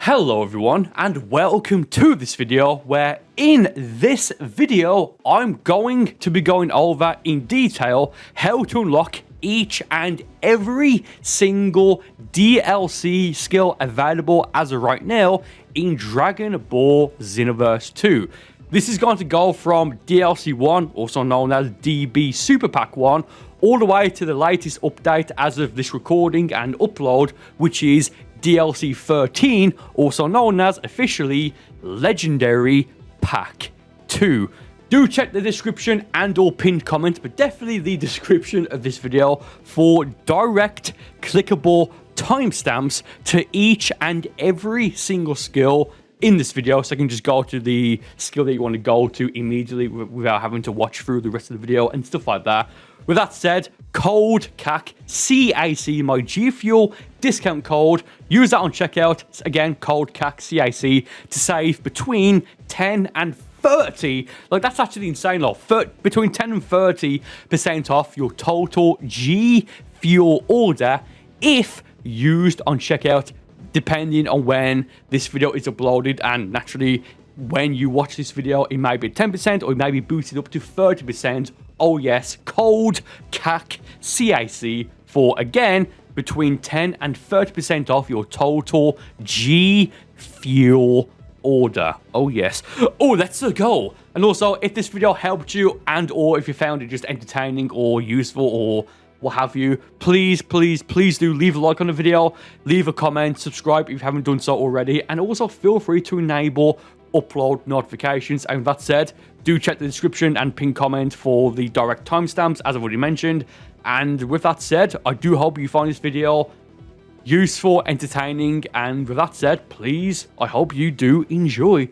Hello everyone and welcome to this video where in this video I'm going to be going over in detail how to unlock each and every single DLC skill available as of right now in Dragon Ball Xenoverse 2. This is going to go from DLC 1, also known as DB Super Pack 1, all the way to the latest update as of this recording and upload, which is DLC 13, also known as officially Legendary Pack 2. Do check the description and or pinned comment, but definitely the description of this video for direct clickable timestamps to each and every single skill in this video, so I can just go to the skill that you want to go to immediately without having to watch through the rest of the video and stuff like that. With that said, code CAC, CAC, my G Fuel discount code. Use that on checkout. Again, code CAC, CAC, to save between 10 and 30. Like, that's actually insane, though. Between 10 and 30% off your total G Fuel order if used on checkout, depending on when this video is uploaded. And naturally, when you watch this video, it may be 10% or it may be boosted up to 30%. Oh yes, code CAC, CAC for, again, between 10 and 30% off your total G Fuel order. Oh yes. Oh, that's the goal. And also, if this video helped you and or if you found it just entertaining or useful or what have you, please do leave a like on the video, leave a comment, subscribe if you haven't done so already, and also feel free to enable upload notifications. And with that said, do check the description and pin comment for the direct timestamps, as I've already mentioned. And with that said, I do hope you find this video useful, entertaining, and with that said, please, I hope you do enjoy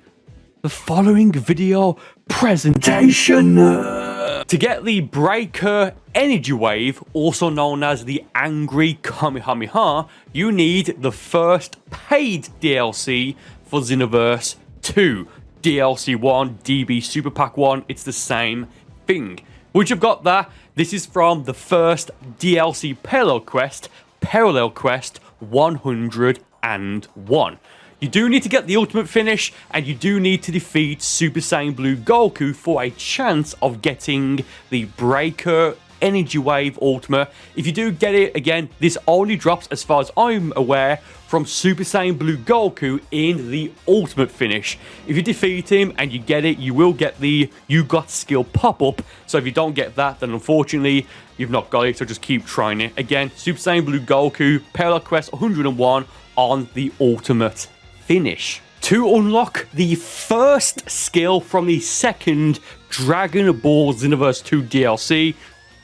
the following video presentation. To get the Breaker Energy Wave, also known as the Angry Kamehameha, you need the first paid DLC for Xenoverse 2. DLC 1, DB Super Pack 1, it's the same thing. Once you've got that, this is from the first DLC Parallel Quest 101. You do need to get the ultimate finish, and you do need to defeat Super Saiyan Blue Goku for a chance of getting the Breaker Energy Wave Ultimate. If you do get it, again, this only drops, as far as I'm aware, from Super Saiyan Blue Goku in the ultimate finish. If you defeat him and you get it, you will get the You Got skill pop-up. So if you don't get that, then unfortunately, you've not got it, so just keep trying it. Again, Super Saiyan Blue Goku, Parallel Quest 101 on the ultimate finish. To unlock the first skill from the second Dragon Ball Xenoverse 2 DLC,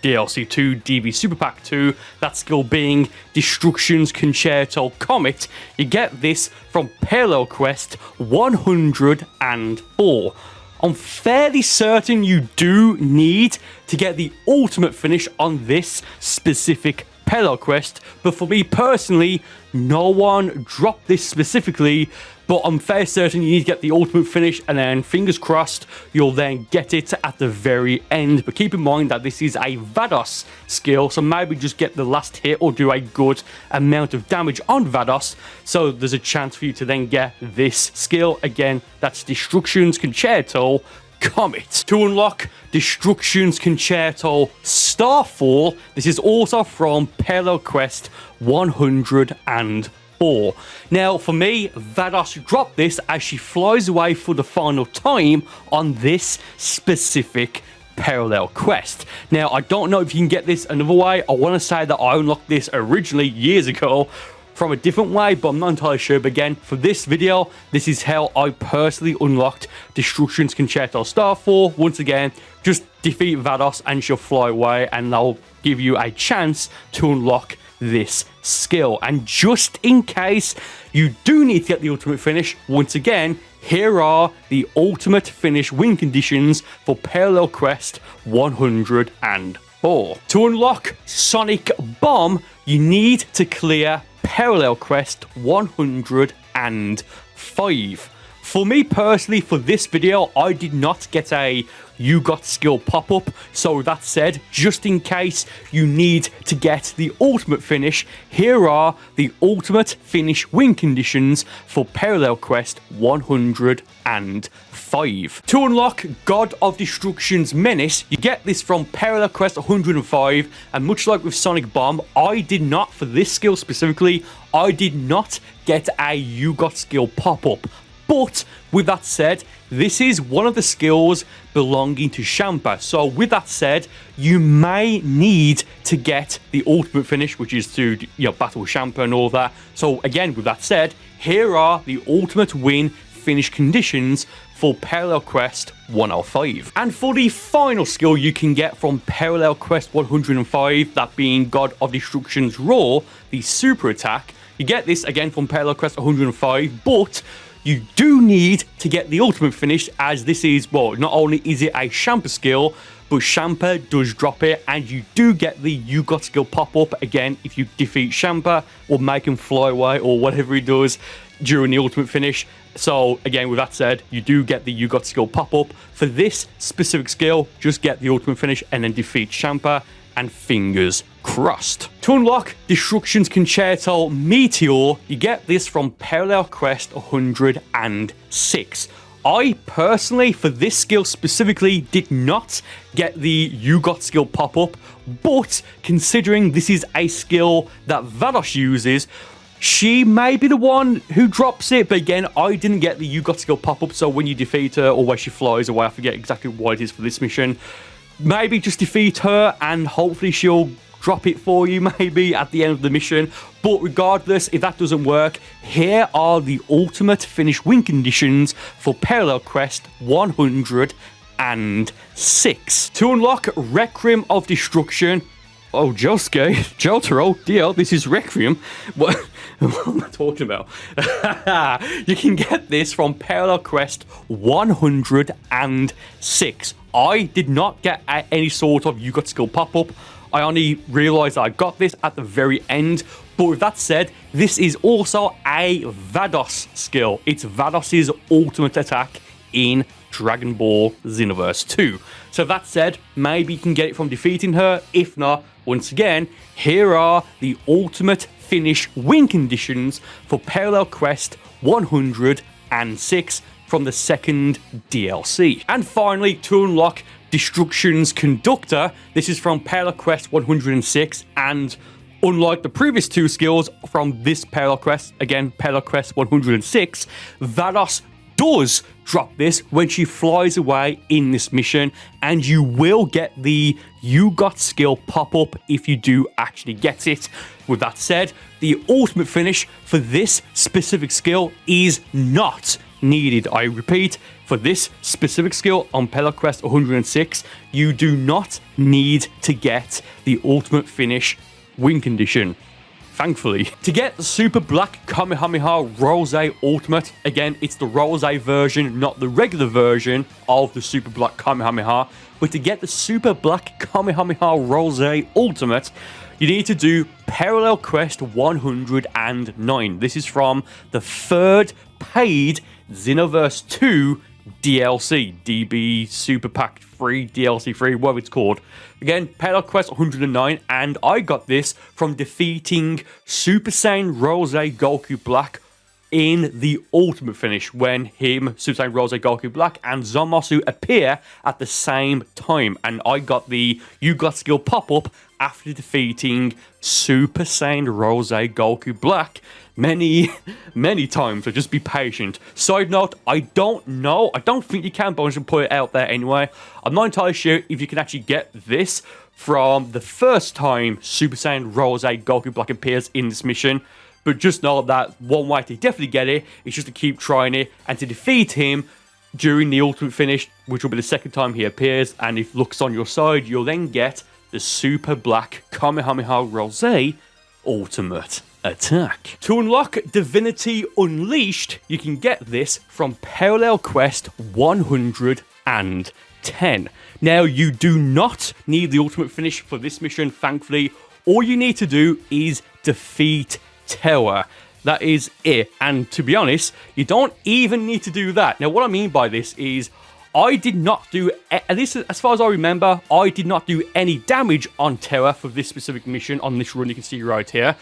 DLC 2 DB Super Pack 2, that skill being Destruction's Concerto Comet, you get this from Parallel Quest 104. I'm fairly certain you do need to get the ultimate finish on this specific Parallel Quest, but for me personally, no one dropped this specifically, but I'm fairly certain you need to get the ultimate finish, and then fingers crossed you'll then get it at the very end. But keep in mind that this is a Vados skill, so maybe just get the last hit or do a good amount of damage on Vados, so there's a chance for you to then get this skill. Again, that's Destruction's Concerto Comet. To unlock Destruction's Concerto Starfall, this is also from Parallel Quest 104. Now, for me, Vados dropped this as she flies away for the final time on this specific Parallel Quest. Now, I don't know if you can get this another way. I want to say that I unlocked this originally years ago from a different way, but I'm not entirely sure. But again, for this video, this is how I personally unlocked Destruction's Concerto Starfall. Once again, just defeat Vados and she'll fly away, and they'll give you a chance to unlock this skill. And just in case you do need to get the ultimate finish, once again, here are the ultimate finish win conditions for Parallel Quest 104. To unlock Sonic Bomb, you need to clear Parallel Quest 105. For me personally, for this video, I did not get a you got skill pop-up, so that said, just in case you need to get the ultimate finish, here are the ultimate finish win conditions for Parallel Quest 105. To unlock God of Destruction's Menace, you get this from Parallel Quest 105, and much like with Sonic Bomb, I did not, for this skill specifically, I did not get a you got skill pop-up. But with that said, this is one of the skills belonging to Champa. So with that said, you may need to get the ultimate finish, which is to battle Champa and all that. So again, with that said, here are the ultimate win finish conditions for Parallel Quest 105. And for the final skill you can get from Parallel Quest 105, that being God of Destruction's Roar, the super attack, you get this again from Parallel Quest 105, but you do need to get the ultimate finish, as this is, well, not only is it a Champa skill, but Champa does drop it, and you do get the you got skill pop-up again if you defeat Champa or make him fly away or whatever he does during the ultimate finish. So again, with that said, you do get the you got skill pop-up. For this specific skill, just get the ultimate finish and then defeat Champa, and fingers crossed. To unlock Destruction's Concerto Meteor, you get this from Parallel Quest 106. I personally, for this skill specifically, did not get the you got skill pop-up, but considering this is a skill that Vanish uses, she may be the one who drops it, but again, I didn't get the you got skill pop-up, so when you defeat her, or when she flies away, I forget exactly what it is for this mission, maybe just defeat her and hopefully she'll drop it for you maybe at the end of the mission. But regardless, if that doesn't work, here are the ultimate finish win conditions for Parallel Quest 106. To unlock Requiem of Destruction, oh, Josuke, Jotaro, DL, this is Requiem. What am I talking about? You can get this from Parallel Quest 106. I did not get any sort of you got skill pop-up. I only realized I got this at the very end. But with that said, this is also a Vados skill. It's Vados's ultimate attack in Dragon Ball Xenoverse 2. So that said, maybe you can get it from defeating her. If not, once again, here are the ultimate finish win conditions for Parallel Quest 106 from the second DLC. And finally, to unlock Destruction's Conductor, this is from Parallel Quest 106, and unlike the previous two skills from this Parallel Quest, again, Parallel Quest 106, Vados does drop this when she flies away in this mission, and you will get the you got skill pop-up if you do actually get it. With that said, the ultimate finish for this specific skill is not needed. I repeat, for this specific skill on Parallel Quest 106, you do not need to get the ultimate finish win condition, thankfully. To get the Super Black Kamehameha Rose Ultimate, again, it's the Rose version, not the regular version of the Super Black Kamehameha, but to get the Super Black Kamehameha Rose Ultimate, you need to do Parallel Quest 109. This is from the third paid Xenoverse 2 DLC, DB Super Pack 3, DLC 3, whatever it's called. Again, Parallel Quest 109, and I got this from defeating Super Saiyan Rose Goku Black in the ultimate finish, when him, Super Saiyan Rose Goku Black, and Zamasu appear at the same time. And I got the you got skill pop-up after defeating Super Saiyan Rose Goku Black many times, so just be patient. Side note, I don't know, I don't think you can, but I'm just put it out there anyway. I'm not entirely sure if you can actually get this from the first time Super Saiyan Rose Goku Black appears in this mission, but just know that one way to definitely get it is just to keep trying it, and to defeat him during the ultimate finish, which will be the second time he appears, and if luck's on your side, you'll then get the Super Black Kamehameha Rose Ultimate Attack. To unlock Divinity Unleashed, you can get this from Parallel Quest 110. Now, you do not need the ultimate finish for this mission, thankfully. All you need to do is defeat Tower. That is it. And to be honest, you don't even need to do that. Now, what I mean by this is I did not do, at least as far as I remember, I did not do any damage on Terra for this specific mission on this run. You can see right here.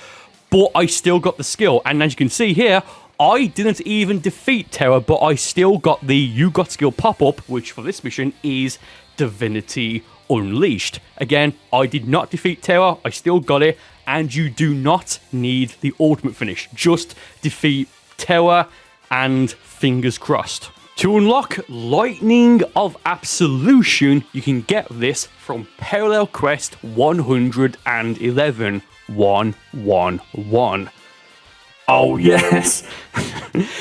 But I still got the skill. And as you can see here, I didn't even defeat Terra, but I still got the You Got Skill pop-up, which for this mission is Divinity Unleashed. Again, I did not defeat Terra, I still got it, and you do not need the ultimate finish. Just defeat Terra and fingers crossed. To unlock Lightning of Absolution, you can get this from Parallel Quest 111. 111. Oh, yes.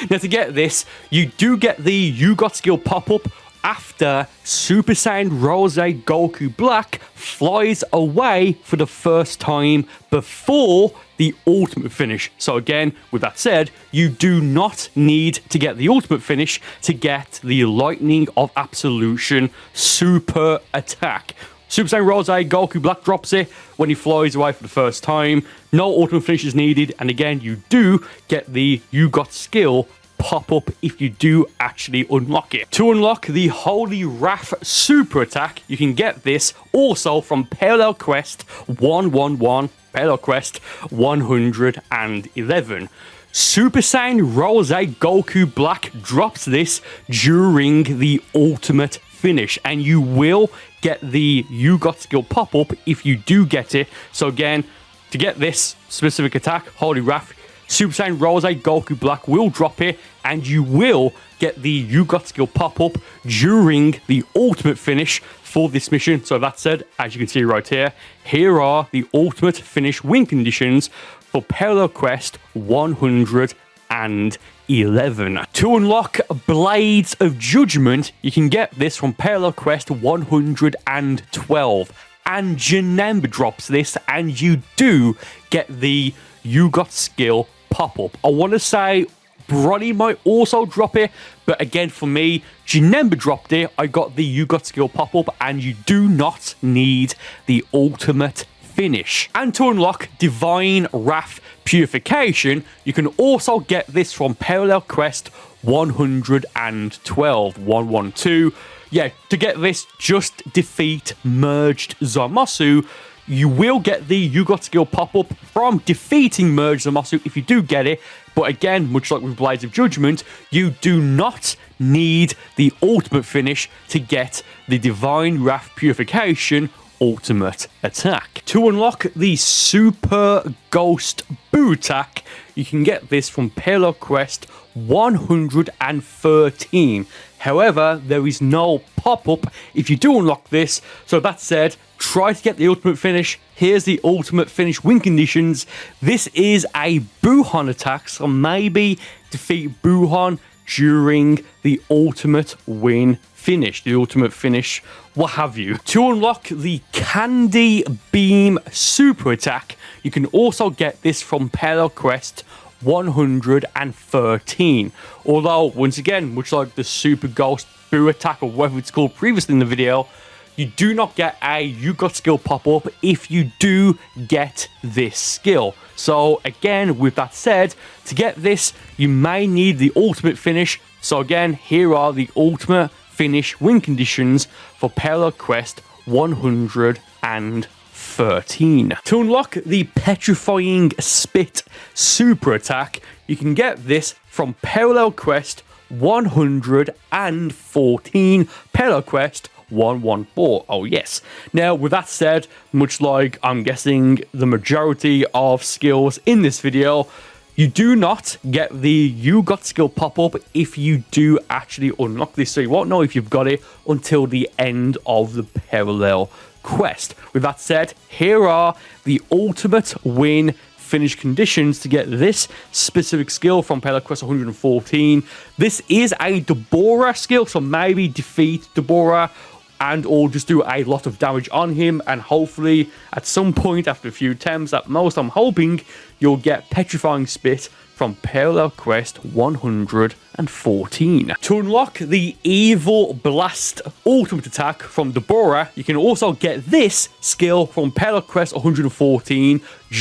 Now, to get this, you do get the You Got Skill pop-up after Super Saiyan Rose Goku Black flies away for the first time before the ultimate finish. So again, with that said, you do not need to get the ultimate finish to get the Lightning of Absolution super attack. Super Saiyan Rose Goku Black drops it when he flies away for the first time. No ultimate finish is needed, and again, you do get the You Got Skill pop-up if you do actually unlock it. To unlock the Holy Wrath super attack, you can get this also from Parallel Quest 111, Parallel Quest 111. Super Saiyan Rose Goku Black drops this during the ultimate finish, and you will get the You Got Skill pop-up if you do get it. So again, to get this specific attack, Holy Wrath, Super Saiyan Rose Goku Black will drop it, and you will get the You Got Skill pop-up during the ultimate finish for this mission. So that said, as you can see right here, here are the ultimate finish win conditions for Parallel Quest 111. To unlock Blades of Judgment, you can get this from Parallel Quest 112. And Janemba drops this, and you do get the You Got Skill pop-up. I want to say Brody might also drop it, but again, for me, Janemba dropped it. I got the You Got Skill pop-up, and you do not need the ultimate finish. And to unlock Divine Wrath Purification, you can also get this from Parallel Quest 112. Yeah, to get this, just defeat Merged Zamasu. You will get the You Got Skill pop-up from defeating Merged Zamasu if you do get it. But again, much like with Blades of Judgment, you do not need the ultimate finish to get the Divine Wrath Purification ultimate attack. To unlock the Super Ghost Boo attack, you can get this from Parallel Quest 113. However, there is no pop-up if you do unlock this. So that said, try to get the ultimate finish. Here's the ultimate finish win conditions. This is a Buuhan attack, so maybe defeat Buuhan during the ultimate win finish, the ultimate finish, what have you. To unlock the Candy Beam super attack, you can also get this from Parallel Quest 113. Although, once again, much like the Super Ghost Boo attack, or whatever it's called previously in the video, you do not get a You Got Skill pop-up if you do get this skill. So again, with that said, to get this, you may need the ultimate finish. So again, here are the ultimate finish win conditions for Parallel Quest 113. To unlock the Petrifying Spit super attack, you can get this from Parallel Quest 114, Parallel Quest 114. Oh yes. Now, with that said, much like I'm guessing the majority of skills in this video, you do not get the You Got Skill pop-up if you do actually unlock this. So you won't know if you've got it until the end of the Parallel Quest. With that said, here are the ultimate win finish conditions to get this specific skill from Parallel Quest 114. This is a Deborah skill, so maybe defeat Deborah and or just do a lot of damage on him, and hopefully at some point after a few attempts, at most I'm hoping you'll get Petrifying Spit from Parallel Quest 114. To unlock the Evil Blast ultimate attack from Deborah, you can also get this skill from Parallel Quest 114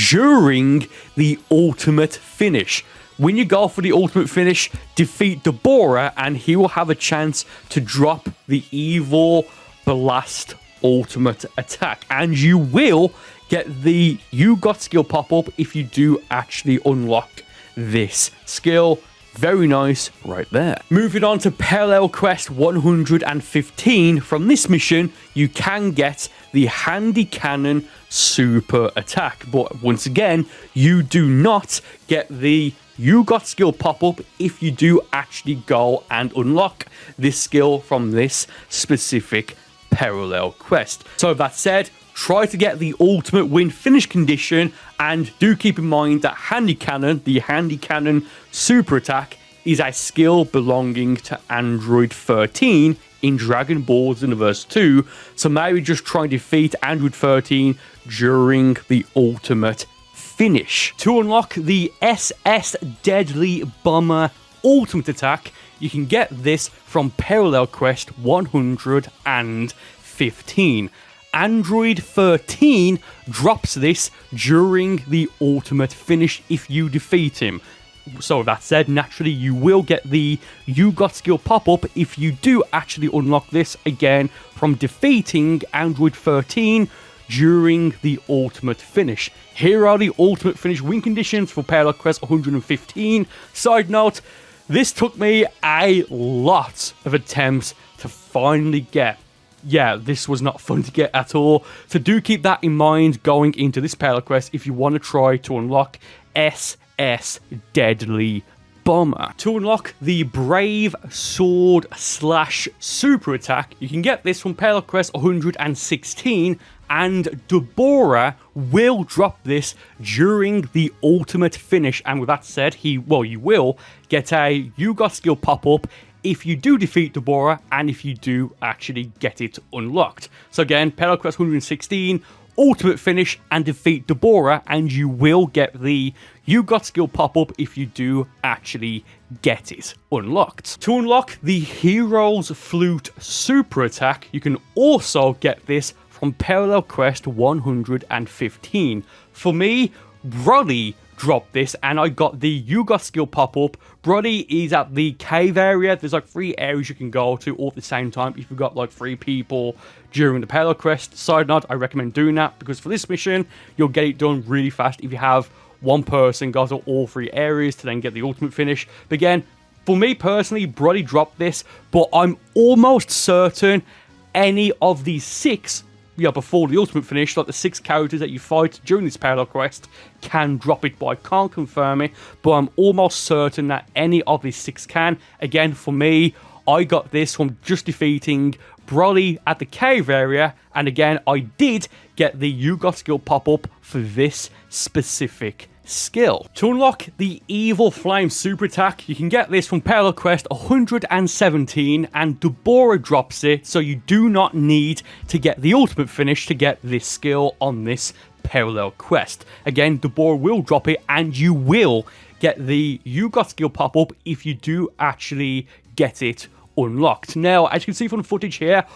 during the ultimate finish. when you go for the ultimate finish, defeat Deborah, and he will have a chance to drop the Evil Blast ultimate attack. And you will get the You Got skill pop-up if you do actually unlock this skill. Very nice right there. Moving on to Parallel Quest 115. From this mission, you can get the Handy Cannon super attack. But once again, you do not get the You Got skill pop-up if you do actually go and unlock this skill from this specific Parallel Quest. So that said, try to get the ultimate win finish condition, and do keep in mind that Handy Cannon, the Handy Cannon super attack, is a skill belonging to Android 13 in Dragon Ball Xenoverse 2, so maybe just try and defeat Android 13 during the ultimate finish. To unlock the SS Deadly Bomber ultimate attack, you can get this from Parallel Quest 115. Android 13 drops this during the ultimate finish if you defeat him. So that said, naturally you will get the You Got skill pop-up if you do actually unlock this again from defeating Android 13 during the ultimate finish. Here are the ultimate finish win conditions for Parallel Quest 115. Side note, this took me a lot of attempts to finally get. Yeah, this was not fun to get at all. So do keep that in mind going into this Parallel Quest if you want to try to unlock SS Deadly Bomber. To unlock the Brave Sword Slash super attack, you can get this from Parallel Quest 116, and Deborah will drop this during the ultimate finish. And with that said, you will get a You Got skill pop-up if you do defeat Deborah and if you do actually get it unlocked. So again, Parallel Quest 116, ultimate finish and defeat Deborah, and you will get the You Got skill pop-up if you do actually get it unlocked. To unlock the Hero's Flute super attack, you can also get this from Parallel Quest 115. For me, Brody dropped this and I got the You Got skill pop-up. Brody is at the cave area. There's like 3 areas you can go to all at the same time if you've got like 3 people during the Parallel Quest. Side note, I recommend doing that because for this mission, you'll get it done really fast if you have one person go to all 3 areas to then get the ultimate finish. But again, for me personally, Brody dropped this, but I'm almost certain any of these 6 before the ultimate finish, like the 6 characters that you fight during this Parallel Quest, can drop it, but I can't confirm it. But I'm almost certain that any of these 6 can. Again, for me, I got this from just defeating Broly at the cave area, and again, I did get the You Got skill pop-up for this specific skill. To unlock the Evil Flame super attack, you can get this from Parallel Quest 117, and Deborah drops it, so you do not need to get the ultimate finish to get this skill on this Parallel Quest. Again, Deborah will drop it, and you will get the You Got skill pop-up if you do actually get it unlocked. Now, as you can see from the footage here,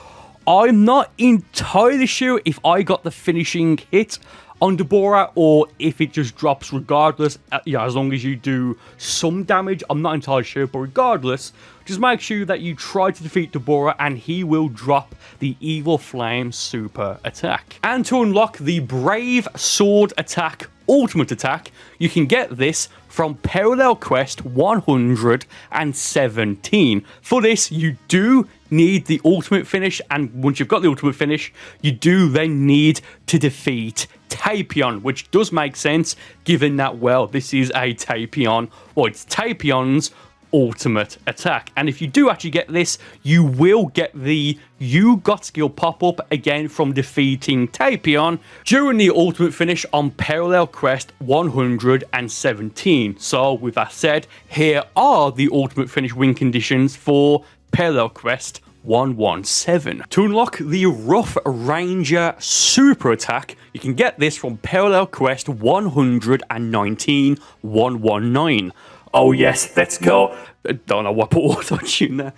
I'm not entirely sure if I got the finishing hit on Deborah or if it just drops regardless. As long as you do some damage, I'm not entirely sure, but regardless, just make sure that you try to defeat Deborah and he will drop the Evil Flame super attack. And to unlock the Brave Sword attack ultimate attack, you can get this from Parallel Quest 117. For this, you do need the ultimate finish, and once you've got the ultimate finish, you do then need to defeat Tapion, which does make sense given that, well, this is a Tapion, or it's Tapion's ultimate attack. And if you do actually get this, you will get the You Got skill pop-up again from defeating Tapion during the ultimate finish on Parallel Quest 117. So with that said, here are the ultimate finish win conditions for Parallel Quest 117. To unlock the Rough Ranger super attack, you can get this from Parallel Quest 119-119. Oh yes, let's go. I don't know what put auto-tune there.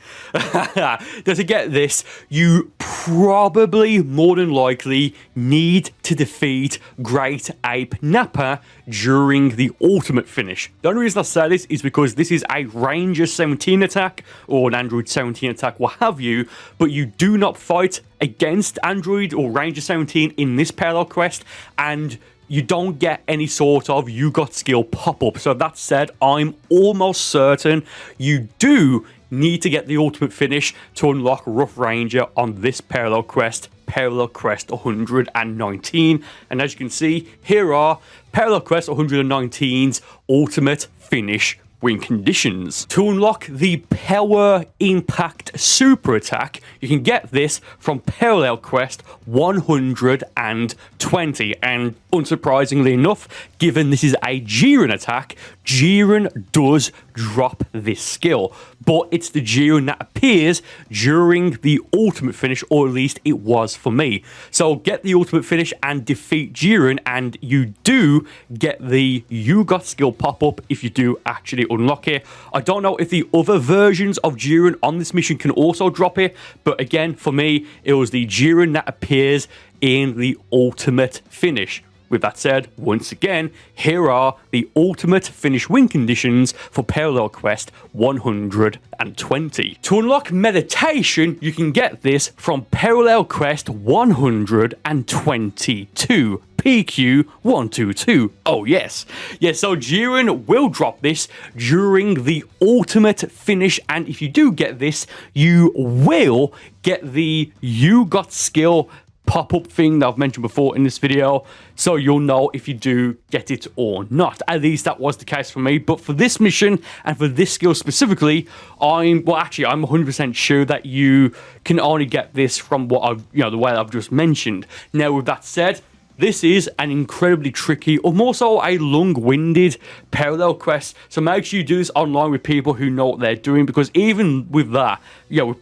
Now, to get this, you probably, more than likely, need to defeat Great Ape Nappa during the ultimate finish. The only reason I say this is because this is a Ranger 17 attack, or an Android 17 attack, what have you, but you do not fight against Android or Ranger 17 in this parallel quest, and you don't get any sort of you got skill pop-up. So that said, I'm almost certain you do need to get the ultimate finish to unlock Rough Ranger on this parallel quest, Parallel Quest 119. And as you can see, here are Parallel Quest 119's ultimate finish win conditions. To unlock the Power Impact Super Attack, you can get this from Parallel Quest 120. And unsurprisingly enough, given this is a Jiren attack, Jiren does drop this skill. But it's the Jiren that appears during the ultimate finish, or at least it was for me. So get the ultimate finish and defeat Jiren, and you do get the You Got skill pop-up if you do actually unlock it. I don't know if the other versions of Jiren on this mission can also drop it, but again, for me, it was the Jiren that appears in the ultimate finish. With that said, once again, here are the ultimate finish win conditions for Parallel Quest 120. To unlock Meditation, you can get this from Parallel Quest 122. PQ122. Oh yes. Yeah, so Jiren will drop this during the ultimate finish, and if you do get this, you will get the You Got skill pop-up thing that I've mentioned before in this video, so you'll know if you do get it or not. At least that was the case for me. But for this mission and for this skill specifically, I'm 100% sure that you can only get this from what I've, the way I've just mentioned. Now, with that said, this is an incredibly tricky, or more so a long-winded parallel quest, so make sure you do this online with people who know what they're doing, because even with that,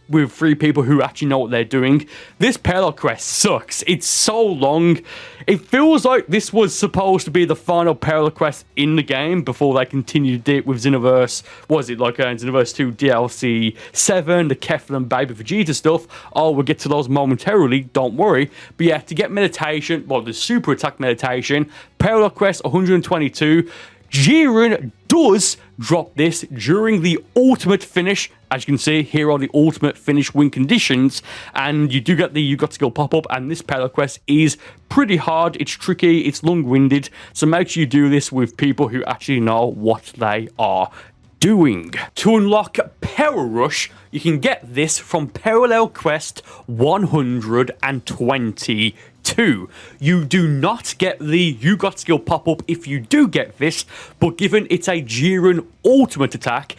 with 3 people who actually know what they're doing, this parallel quest sucks. It's so long. It feels like this was supposed to be the final parallel quest in the game before they continued it with Xenoverse. Was it like Xenoverse 2 DLC 7, the Kefla and Baby Vegeta stuff? Oh, we'll get to those momentarily, don't worry. But yeah, to get Meditation, well, the Super Attack Meditation, Parallel Quest 122, Jiren does drop this during the ultimate finish. As you can see, here are the ultimate finish win conditions, and you do get the You Got skill pop-up, and this parallel quest is pretty hard, it's tricky, it's long-winded, so make sure you do this with people who actually know what they are doing. To unlock Power Rush, you can get this from Parallel Quest 122. You do not get the You Got skill pop-up if you do get this, but given it's a Jiren ultimate attack,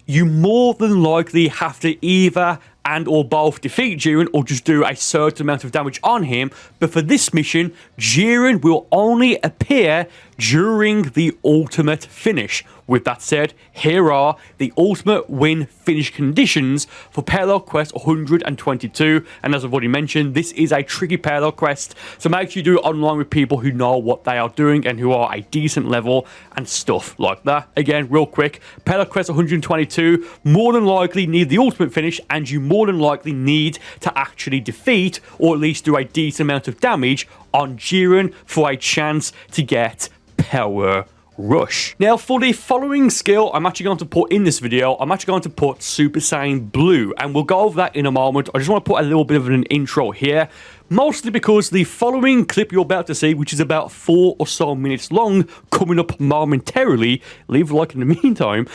you more than likely have to either and or both defeat Jiren or just do a certain amount of damage on him. But for this mission, Jiren will only appear during the ultimate finish. With that said, here are the ultimate win finish conditions for Parallel Quest 122. And as I've already mentioned, this is a tricky parallel quest, so make sure you do it online with people who know what they are doing and who are a decent level and stuff like that. Again, real quick, Parallel Quest 122 more than likely need the ultimate finish, and you more than likely need to actually defeat or at least do a decent amount of damage on Jiren for a chance to get Power Rush. Now, for the following skill I'm actually going to put in this video, I'm actually going to put Super Saiyan Blue, and we'll go over that in a moment. I just want to put a little bit of an intro here, mostly because the following clip you're about to see, which is about 4 or so minutes long, coming up momentarily, leave a like in the meantime,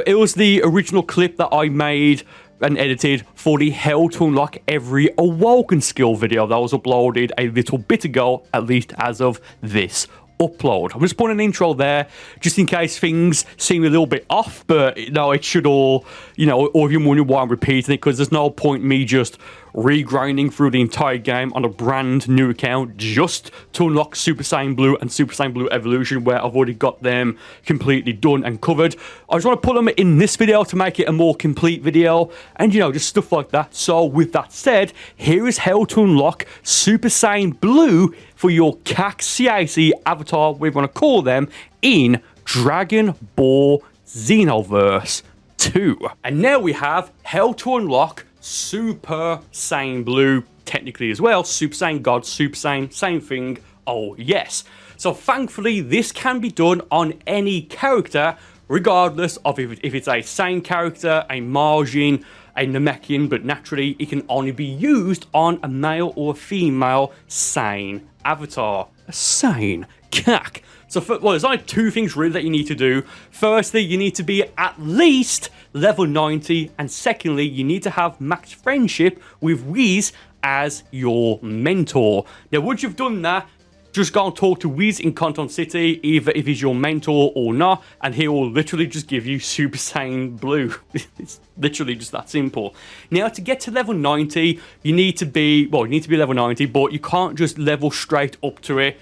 it was the original clip that I made and edited for the How to Unlock Every Awoken skill video that was uploaded a little bit ago, at least as of this upload. I'm just putting an intro there just in case things seem a little bit off, but no, it should all, or if you're wondering why I'm repeating it, because there's no point me just regrinding through the entire game on a brand new account just to unlock Super Saiyan Blue and Super Saiyan Blue Evolution, where I've already got them completely done and covered. I just want to put them in this video to make it a more complete video, and just stuff like that. So with that said, here is how to unlock Super Saiyan Blue for your CAC avatar, we want to call them, in Dragon Ball Xenoverse 2. And now we have how to unlock Super Saiyan Blue, technically as well, Super Saiyan God, Super Saiyan, same thing, oh yes. So thankfully this can be done on any character, regardless of if it's a Saiyan character, a Margin, a Namekian, but naturally it can only be used on a male or a female Saiyan avatar. A Saiyan cack. So, there's only two things really that you need to do. Firstly, you need to be at least level 90, and secondly, you need to have max friendship with Whis as your mentor. Now, once you've done that, just go and talk to Whis in Conton City, either if he's your mentor or not, and he will literally just give you Super Saiyan Blue. It's literally just that simple. Now, to get to level 90, you need to be level 90, but you can't just level straight up to it,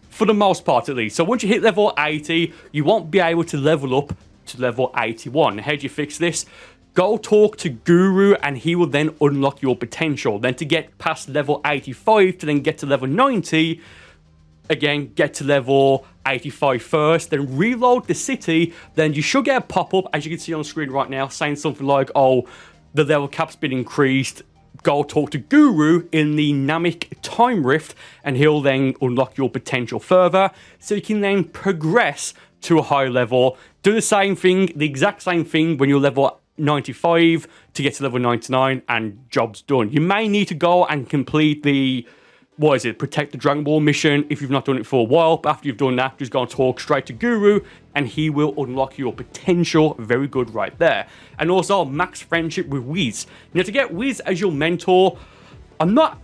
for the most part at least. So once you hit level 80, you won't be able to level up to level 81. How do you fix this? Go talk to Guru and he will then unlock your potential. Then to get past level 85 to then get to level 90, again, get to level 85 first, then reload the city, then you should get a pop-up, as you can see on the screen right now, saying something like, oh, the level cap's been increased. Go talk to Guru in the Namek Time Rift, and he'll then unlock your potential further, so you can then progress to a high level. Do the same thing, the exact same thing when you're level 95 to get to level 99, and job's done. You may need to go and complete the protect the Dragon Ball mission if you've not done it for a while, but after you've done that, just go and talk straight to Guru and he will unlock your potential. Very good right there. And also max friendship with Whis. Now, to get Whis as your mentor, I'm not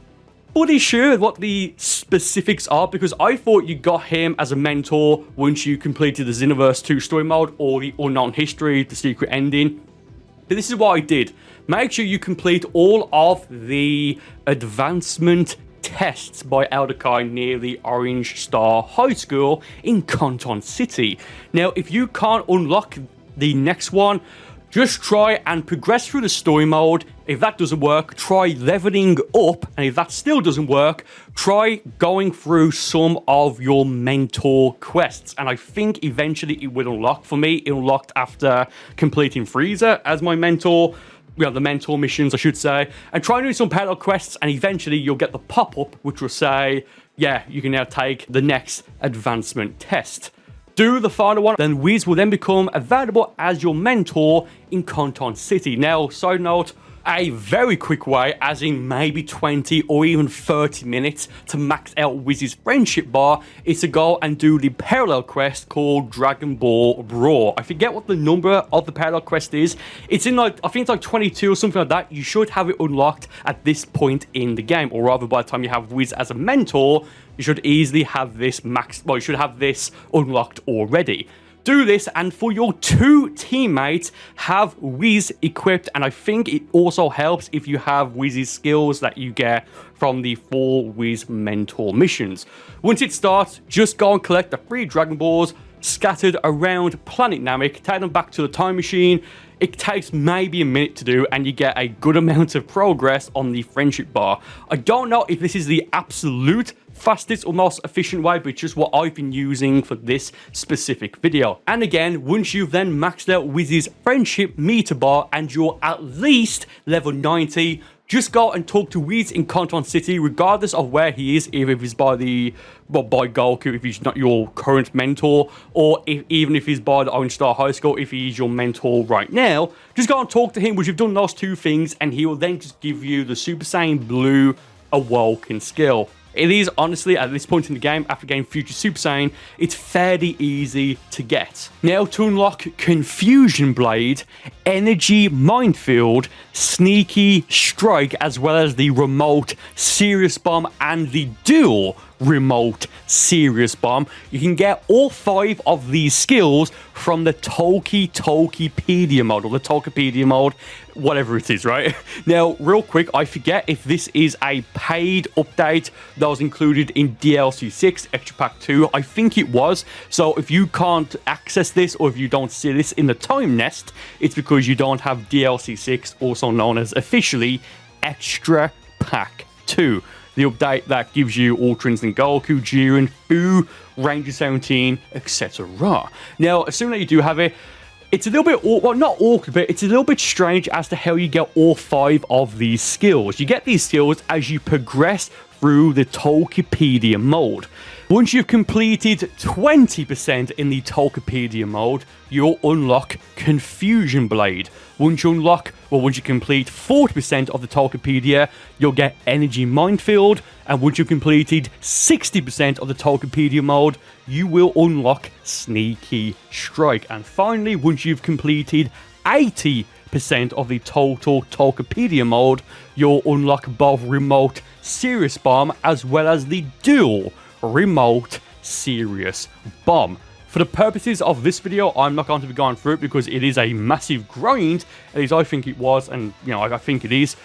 fully sure what the specifics are, because I thought you got him as a mentor once you completed the Xenoverse 2 story mode or the Unknown History, the secret ending. But this is what I did. Make sure you complete all of the advancement tests by Hakai near the Orange Star High School in Conton City. Now, if you can't unlock the next one, just try and progress through the story mode. If that doesn't work, try leveling up, and if that still doesn't work, try going through some of your mentor quests, and I think eventually it will unlock. For me, it unlocked after completing Frieza as my mentor. The mentor missions, I should say, and try and do some parallel quests, and eventually you'll get the pop-up which will say, yeah, you can now take the next advancement test. Do the final one, then Whis will then become available as your mentor in Conton City. Now, side note, a very quick way, as in maybe 20 or even 30 minutes to max out Whis' friendship bar, is to go and do the parallel quest called Dragon Ball Brawl. I forget what the number of the parallel quest is. It's in I think it's like 22 or something like that. You should have it unlocked at this point in the game, or rather by the time you have Whis as a mentor, you should easily have this you should have this unlocked already. Do this, and for your two teammates, have Whis equipped, and I think it also helps if you have Whis' skills that you get from the 4 Whis mentor missions. Once it starts, just go and collect the 3 Dragon Balls scattered around Planet Namek, take them back to the time machine. It takes maybe a minute to do, and you get a good amount of progress on the friendship bar. I don't know if this is the absolute fastest or most efficient way, but it's just what I've been using for this specific video. And again, once you've then maxed out Whis' friendship meter bar and you're at least level 90, just go and talk to Whis in Conton City, regardless of where he is, either if he's by Goku, if he's not your current mentor, or even if he's by the Orange Star High School, if he's your mentor right now. Just go and talk to him once you've done those 2 things, and he will then just give you the Super Saiyan Blue Awoken skill. It is honestly, at this point in the game, after getting Future Super Saiyan, it's fairly easy to get. Now, to unlock Confusion Blade, Energy Minefield, Sneaky Strike, as well as the Remote Serious Bomb and the Dual Remote Serious Bomb, you can get all 5 of these skills from the Tokipedia mode, or the Tokipedia mode, whatever it is, right? Now, real quick, I forget if this is a paid update that was included in DLC 6 Extra Pack 2. I think it was. So if you can't access this, or if you don't see this in the time nest, it's because you don't have DLC 6, also known as officially Extra Pack 2. The update that gives you Ultra Instinct Goku, Jiren, Buu, Ranger 17, etc. Now, assuming that you do have it, It's a little bit, well, not awkward, but it's a little bit strange as to how you get all 5 of these skills. You get these skills as you progress through the Tokepedia mode. Once you've completed 20% in the Tokepedia mode, you'll unlock Confusion Blade. Once you complete 40% of the Tokepedia, you'll get Energy Minefield. And once you've completed 60% of the Tokepedia mode, you will unlock Sneaky Strike. And finally, once you've completed 80% of the total Tokepedia mode, you'll unlock both Remote Serious Bomb as well as the dual Remote Serious Bomb. For the purposes of this video, I'm not going to be going through it because it is a massive grind, at least I think it was, and I think it is.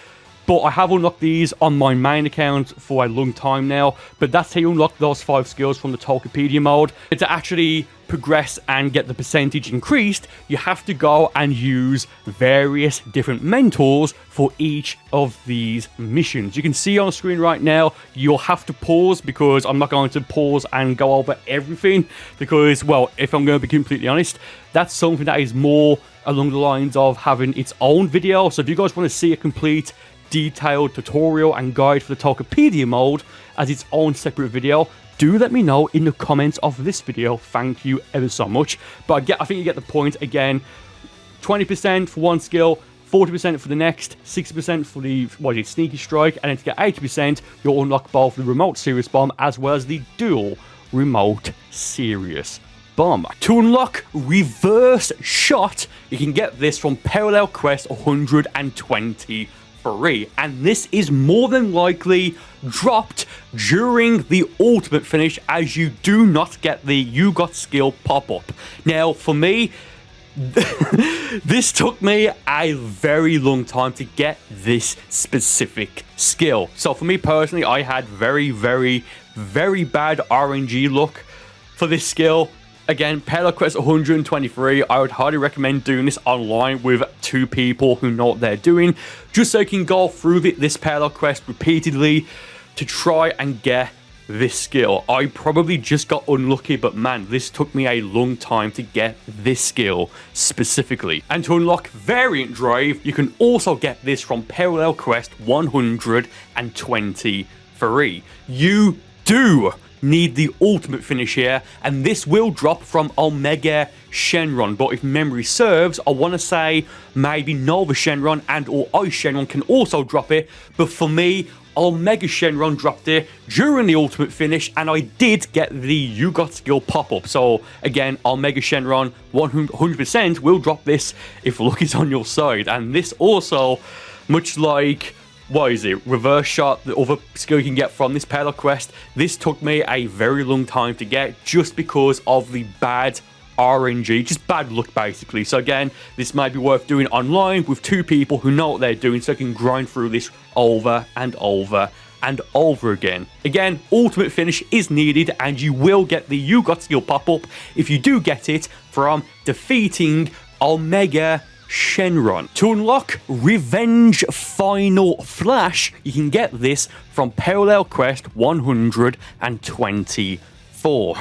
But I have unlocked these on my main account for a long time now. But that's how you unlock those 5 skills from the Tokepedia mode. And to actually progress and get the percentage increased, you have to go and use various different mentors for each of these missions. You can see on the screen right now, you'll have to pause because I'm not going to pause and go over everything. Because, well, if I'm going to be completely honest, that's something that is more along the lines of having its own video. So if you guys want to see a complete detailed tutorial and guide for the Tokepedia mode as its own separate video, do let me know in the comments of this video. Thank you ever so much. But I think you get the point. Again, 20% for one skill, 40% for the next, 60% for the Sneaky Strike, and then to get 80%, you'll unlock both the Remote Serious Bomb as well as the dual Remote Serious Bomb. To unlock Reverse Shot, you can get this from Parallel Quest 120. And this is more than likely dropped during the ultimate finish, as you do not get the You Got skill pop-up. Now, for me, this took me a very long time to get this specific skill. So for me personally, I had very, very, very bad RNG luck for this skill. Again, Parallel Quest 123, I would highly recommend doing this online with 2 people who know what they're doing, just so you can go through this Parallel Quest repeatedly to try and get this skill. I probably just got unlucky, but man, this took me a long time to get this skill specifically. And to unlock Variant Drive, you can also get this from Parallel Quest 123. You do need the ultimate finish here, and this will drop from Omega Shenron, but if memory serves, I want to say maybe Nova Shenron and or Ice Shenron can also drop it, but for me, Omega Shenron dropped it during the ultimate finish, and I did get the You Got skill pop-up. So again, Omega Shenron 100% will drop this if luck is on your side. And this also, much like Reverse Shot, the other skill you can get from this Parallel Quest, this took me a very long time to get just because of the bad RNG, just bad luck basically. So again, this might be worth doing online with 2 people who know what they're doing, so you can grind through this over and over and over again. Again, ultimate finish is needed, and you will get the You Got skill pop-up if you do get it from defeating Omega Shenron. To unlock Revenge Final Flash, you can get this from Parallel Quest 124.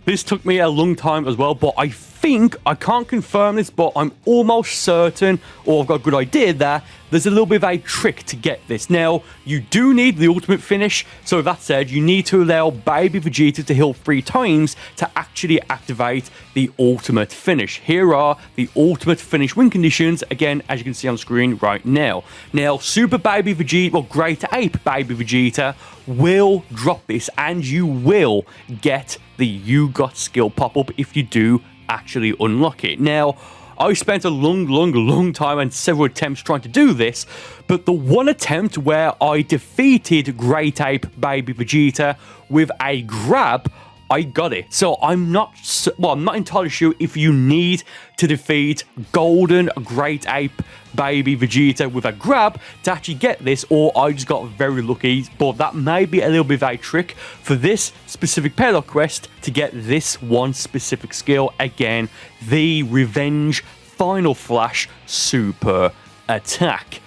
This took me a long time as well, but I think, I can't confirm this, but I'm almost certain, or I've got a good idea that there's a little bit of a trick to get this. Now, you do need the ultimate finish, so with that said, you need to allow Baby Vegeta to heal 3 times to actually activate the ultimate finish. Here are the ultimate finish win conditions, again, as you can see on screen right now. Now, Super Baby Vegeta, well, Great Ape Baby Vegeta will drop this, and you will get the You Got skill pop-up if you do actually unlock it. Now, I spent a long time and several attempts trying to do this, but the one attempt where I defeated Great Ape Baby Vegeta with a grab, I got it. So I'm not entirely sure if you need to defeat Golden Great Ape Baby Vegeta with a grab to actually get this, or I just got very lucky, but that may be a little bit of a trick for this specific Parallel Quest to get this one specific skill, again, the Revenge Final Flash Super Attack.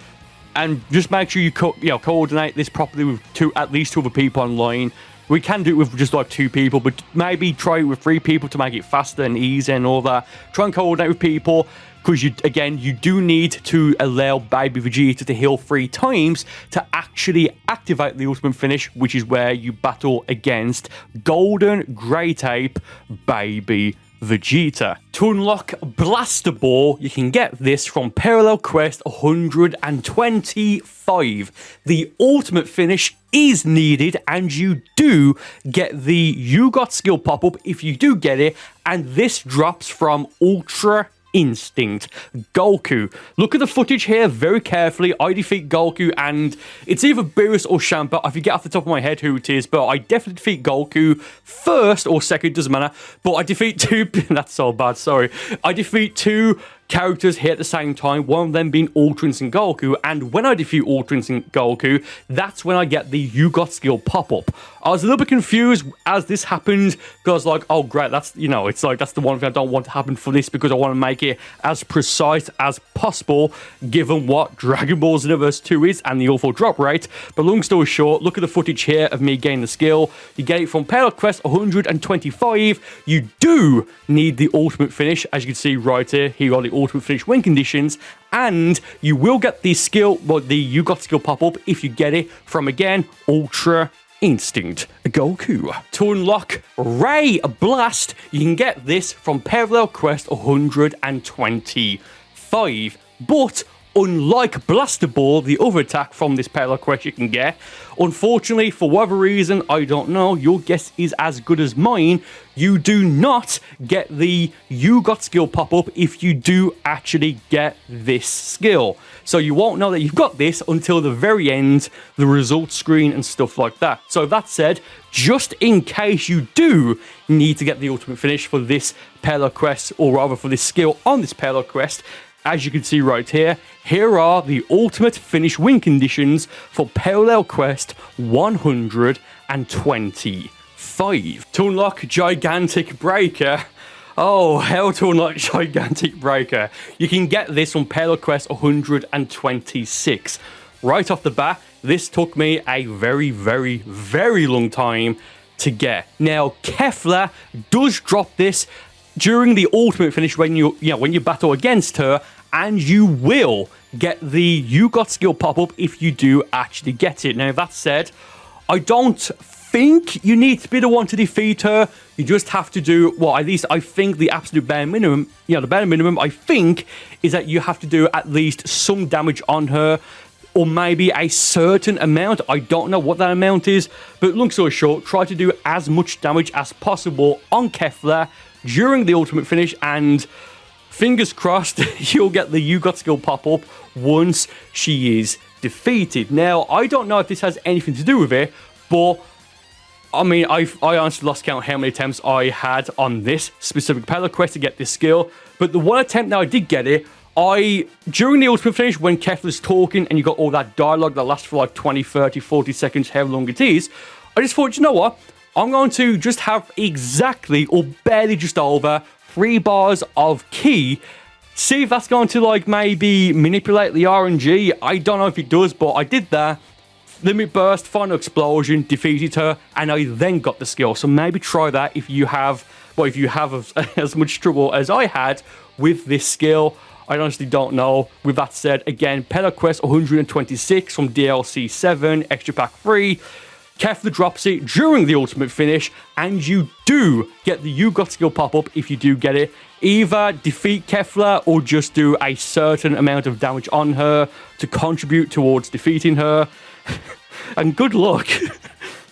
And just make sure you coordinate this properly with at least 2 other people online. We can do it with just like 2 people, but maybe try it with 3 people to make it faster and easier and all that. Try and coordinate with people, because you do need to allow Baby Vegeta to heal 3 times to actually activate the ultimate finish, which is where you battle against Golden Great Ape Baby Vegeta. To unlock Blaster Ball, you can get this from Parallel Quest 125. The ultimate finish is needed, and you do get the You Got skill pop-up if you do get it, and this drops from Ultra Instinct Goku. Look at the footage here very carefully. I defeat Goku, and it's either Beerus or Champa. I forget off the top of my head who it is, but I definitely defeat Goku first or second, doesn't matter. But I defeat 2. That's so bad, sorry. I defeat 2 characters here at the same time, one of them being Ultra Instinct Goku, and when I defeat Ultra Instinct Goku, that's when I get the You Got skill pop-up. I was a little bit confused as this happened, because I was like, oh great, that's, it's like, that's the one thing I don't want to happen for this, because I want to make it as precise as possible, given what Dragon Ball Xenoverse 2 is, and the awful drop rate. But long story short, look at the footage here of me getting the skill. You get it from Parallel Quest 125. You do need the ultimate finish, as you can see right here. Here are the ultimate finish win conditions, and you will get the skill, well, the You Got skill pop-up if you get it from, again, Ultra Instinct Goku. To unlock Ray Blast, you can get this from Parallel Quest 125, but unlike Blaster Ball, the other attack from this Parallel Quest you can get, unfortunately, for whatever reason, I don't know, your guess is as good as mine, you do not get the You Got skill pop-up if you do actually get this skill. So you won't know that you've got this until the very end, the results screen and stuff like that. So that said, just in case you do need to get the ultimate finish for this Parallel Quest, or rather for this skill on this Parallel Quest, as you can see right here, here are the ultimate finish win conditions for Parallel Quest 125. To unlock Gigantic Breaker, oh, how to unlock Gigantic Breaker. You can get this on Parallel Quest 126. Right off the bat, this took me a very, very, very long time to get. Now, Kefla does drop this during the ultimate finish when you battle against her, and you will get the You Got skill pop-up if you do actually get it. Now, that said, I don't think you need to be the one to defeat her. You just have to do, well, at least I think the absolute bare minimum, the bare minimum, I think, is that you have to do at least some damage on her, or maybe a certain amount. I don't know what that amount is, but long story short, try to do as much damage as possible on Kefla during the ultimate finish, and fingers crossed, you'll get the You Got skill pop-up once she is defeated. Now, I don't know if this has anything to do with it, but I mean, I honestly lost count how many attempts I had on this specific Parallel Quest to get this skill, but the one attempt that I did get it, during the ultimate finish, when Kefla's talking and you got all that dialogue that lasts for like 20, 30, 40 seconds, however long it is, I just thought, you know what? I'm going to just have exactly, or barely just over, 3 bars of ki. See if that's going to, like, maybe manipulate the RNG. I don't know if it does, but I did that. Limit Burst, Final Explosion, defeated her, and I then got the skill. So maybe try that if you have, well, if you have as much trouble as I had with this skill. I honestly don't know. With that said, again, Parallel Quest 126 from DLC 7, Extra Pack 3. Kefla drops it during the ultimate finish, and you do get the You Got skill pop-up if you do get it. Either defeat Kefla or just do a certain amount of damage on her to contribute towards defeating her. And good luck.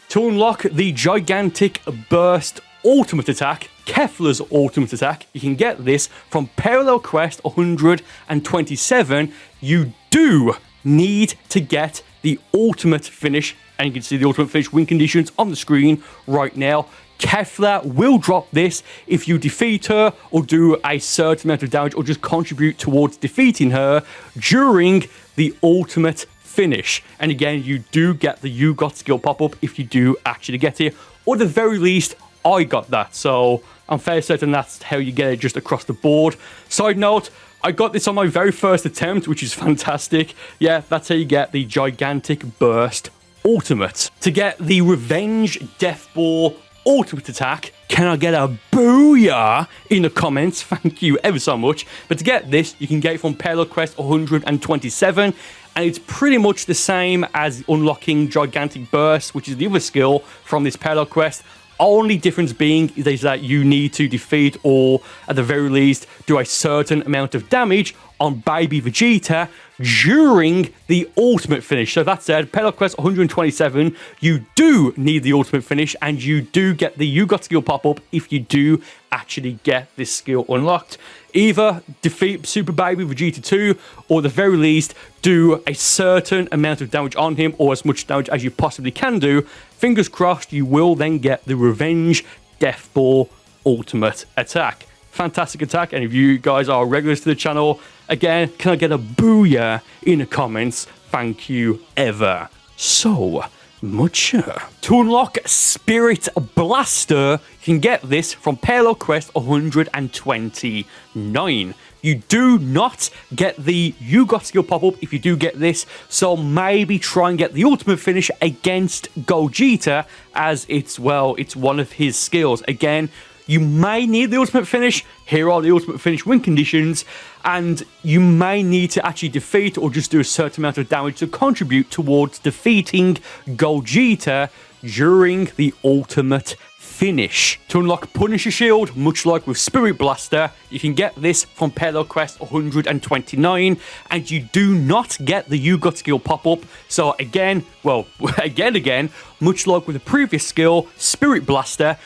To unlock the Gigantic Burst ultimate attack, Kefla's ultimate attack, you can get this from Parallel Quest 127. You do need to get the ultimate finish, and you can see the ultimate finish win conditions on the screen right now. Kefla will drop this if you defeat her or do a certain amount of damage or just contribute towards defeating her during the ultimate finish. And again, you do get the You Got skill pop-up if you do actually get it, or at the very least, I got that, so I'm fairly certain that's how you get it just across the board. Side note, I got this on my very first attempt, which is fantastic. Yeah, that's how you get the Gigantic Burst ultimate. To get the Revenge Death Ball ultimate attack, can I get a booyah in the comments? Thank you ever so much. But to get this, you can get it from Parallel Quest 127, and it's pretty much the same as unlocking Gigantic Burst, which is the other skill from this Parallel Quest. Only difference being is that you need to defeat, or at the very least do a certain amount of damage on Baby Vegeta during the ultimate finish. So that said, Parallel Quest 127, you do need the ultimate finish, and you do get the You Got skill pop-up if you do actually get this skill unlocked. Either defeat Super Baby Vegeta 2, or at the very least do a certain amount of damage on him, or as much damage as you possibly can do. Fingers crossed, you will then get the Revenge Death Ball ultimate attack. Fantastic attack, and if you guys are regulars to the channel, again, can I get a booyah in the comments? Thank you ever so much. To unlock Spirit Blaster, you can get this from Parallel Quest 129. You do not get the You Got skill pop-up if you do get this, so maybe try and get the ultimate finish against Gogeta, as it's, well, it's one of his skills. Again, you may need the ultimate finish. Here are the ultimate finish win conditions, and you may need to actually defeat or just do a certain amount of damage to contribute towards defeating Gogeta during the ultimate finish. To unlock Punisher Shield, much like with Spirit Blaster, you can get this from Parallel Quest 129, and you do not get the You Got skill pop-up. So again, well, again, much like with the previous skill, Spirit Blaster,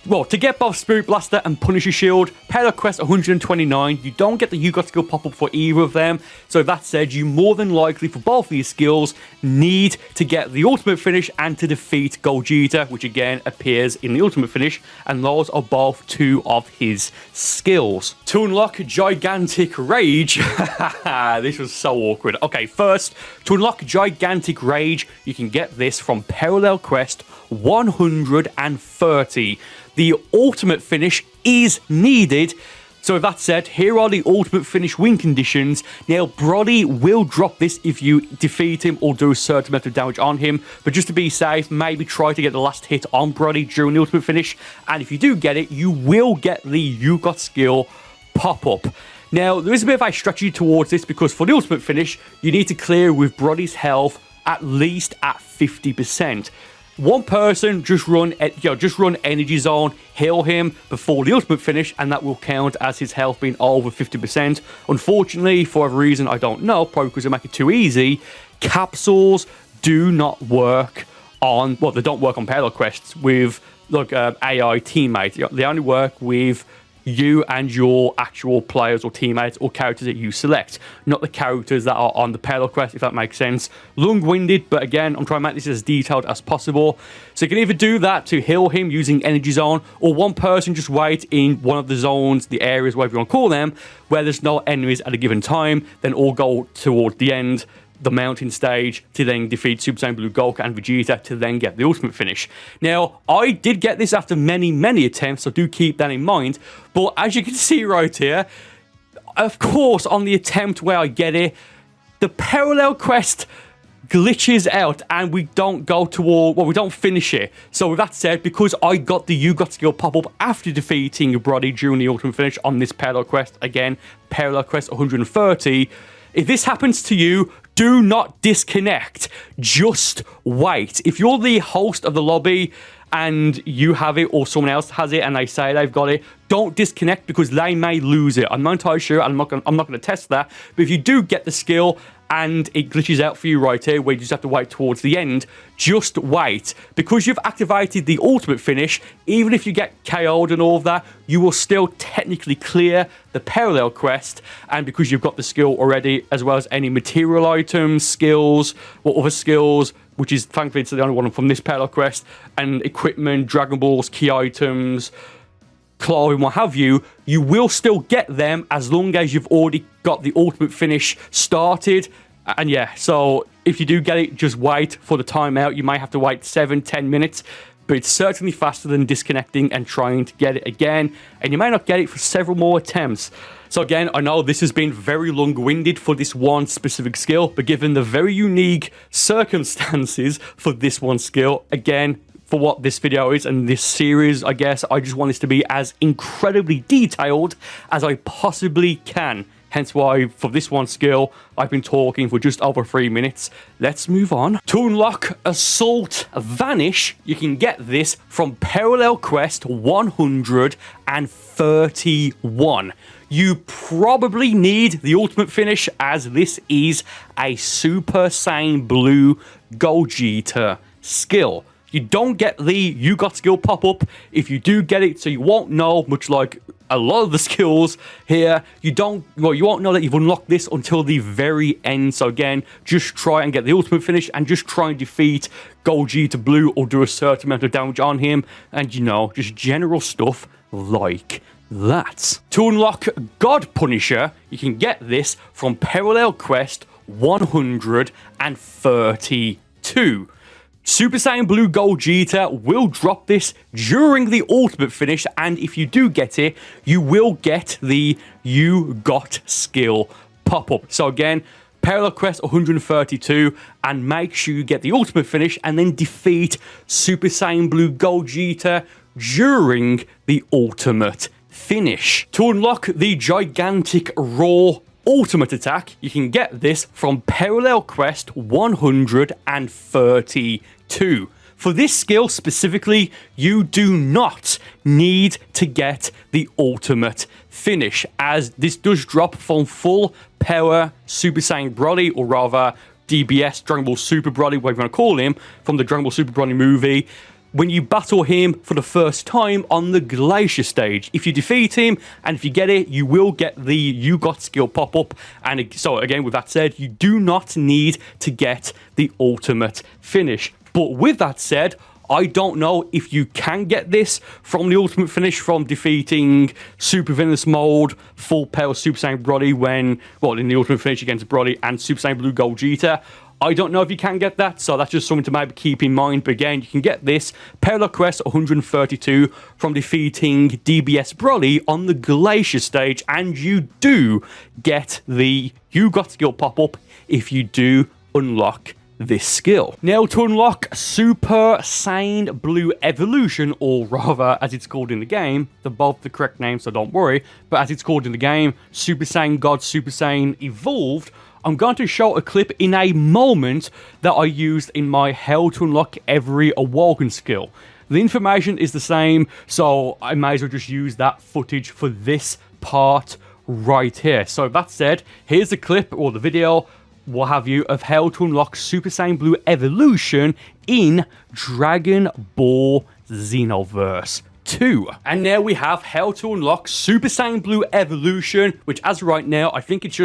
well, to get both Spirit Blaster and Punisher Shield, Parallel Quest 129, you don't get the You Got skill pop-up for either of them. So that said, you more than likely, for both these skills, need to get the ultimate finish and to defeat Gogeta, which again appears in the ultimate finish, and those are both two of his skills. To unlock Gigantic Rage, this was so awkward. Okay, first, to unlock Gigantic Rage, you can get this from Parallel Quest 130. The ultimate finish is needed. So with that said, here are the ultimate finish win conditions. Now, Brody will drop this if you defeat him or do a certain amount of damage on him. But just to be safe, maybe try to get the last hit on Brody during the ultimate finish. And if you do get it, you will get the You Got skill pop-up. Now, there is a bit of a strategy towards this, because for the ultimate finish, you need to clear with Brody's health at least at 50%. One person just run Energy Zone, heal him before the ultimate finish, and that will count as his health being over 50%. Unfortunately, for a reason I don't know, probably because they make it too easy, capsules do not work on, well, they don't work on Parallel Quests with AI teammates. They only work with you and your actual players or teammates or characters that you select, not the characters that are on the Parallel Quest, if that makes sense. Long-winded, but again, I'm trying to make this as detailed as possible. So you can either do that to heal him using Energy Zone, or one person just wait in one of the zones, the areas, whatever you want to call them, where there's no enemies at a given time, then all go toward the end, the mountain stage, to then defeat Super Saiyan Blue Goku and Vegeta to then get the ultimate finish. Now, I did get this after many attempts, so do keep that in mind. But as you can see right here, of course, on the attempt where I get it, the Parallel Quest glitches out and we don't go toward, well, we don't finish it. So with that said, because I got the You Got skill pop-up after defeating Brody during the ultimate finish on this Parallel Quest, again, Parallel Quest 130, if this happens to you, do not disconnect. Just wait. If you're the host of the lobby and you have it, or someone else has it and they say they've got it, don't disconnect, because they may lose it. I'm not entirely sure, and I'm not going to test that. But if you do get the skill and it glitches out for you right here, where you just have to wait towards the end, just wait. Because you've activated the ultimate finish, even if you get KO'd and all of that, you will still technically clear the Parallel Quest, and because you've got the skill already, as well as any material items, skills, or other skills, which is thankfully it's the only one from this Parallel Quest, and equipment, Dragon Balls, key items, clothing, what have you, you will still get them as long as you've already got the ultimate finish started. And yeah, so if you do get it, just wait for the timeout. You might have to wait 7-10 minutes but it's certainly faster than disconnecting and trying to get it again, and you may not get it for several more attempts. So again, I know this has been very long-winded for this one specific skill, but given the very unique circumstances for this one skill, again, for what this video is and this series, I guess, I just want this to be as incredibly detailed as I possibly can. Hence why, for this one skill, I've been talking for just over 3 minutes. Let's move on. To unlock Assault Vanish, you can get this from Parallel Quest 131. You probably need the ultimate finish, as this is a Super Saiyan Blue Gogeta skill. You don't get the You Got skill pop-up. If you do get it, so you won't know, much like a lot of the skills here, you won't know that you've unlocked this until the very end. So again, just try and get the ultimate finish and just try and defeat Gogeta Blue or do a certain amount of damage on him, and you know, just general stuff like that. To unlock God Punisher, you can get this from Parallel Quest 132. Super Saiyan Blue Gogeta will drop this during the ultimate finish, and if you do get it, you will get the You Got skill pop-up. So again, Parallel Quest 132, and make sure you get the ultimate finish and then defeat Super Saiyan Blue Gogeta during the ultimate finish. To unlock the gigantic raw ultimate attack, you can get this from Parallel Quest 132. For this skill specifically, you do not need to get the ultimate finish, as this does drop from full power Super Saiyan Broly, or rather DBS, Dragon Ball Super Broly, whatever you want to call him, from the Dragon Ball Super Broly movie, when you battle him for the first time on the Glacier stage. If you defeat him, and if you get it, you will get the You Got skill pop-up. And so again, with that said, you do not need to get the ultimate finish. But with that said, I don't know if you can get this from the ultimate finish from defeating Super Venus Mode, Full Power Super Saiyan Broly when, well, in the ultimate finish against Broly and Super Saiyan Blue Gogeta. I don't know if you can get that, so that's just something to maybe keep in mind. But again, you can get this Parallel Quest 132 from defeating DBS Broly on the Glacier stage, and you do get the You Got skill pop-up if you do unlock this skill. Now, to unlock Super Saiyan Blue Evolution, or rather, as it's called in the game, they're both the correct name, so don't worry, but as it's called in the game, Super Saiyan God Super Saiyan Evolved, I'm going to show a clip in a moment that I used in my How to Unlock Every Awoken skill. The information is the same, so I might as well just use that footage for this part right here. So that said, here's the clip or the video, what have you, of how to unlock Super Saiyan Blue Evolution in Dragon Ball Xenoverse 2. And now we have how to unlock Super Saiyan Blue Evolution, which as of right now, I think it's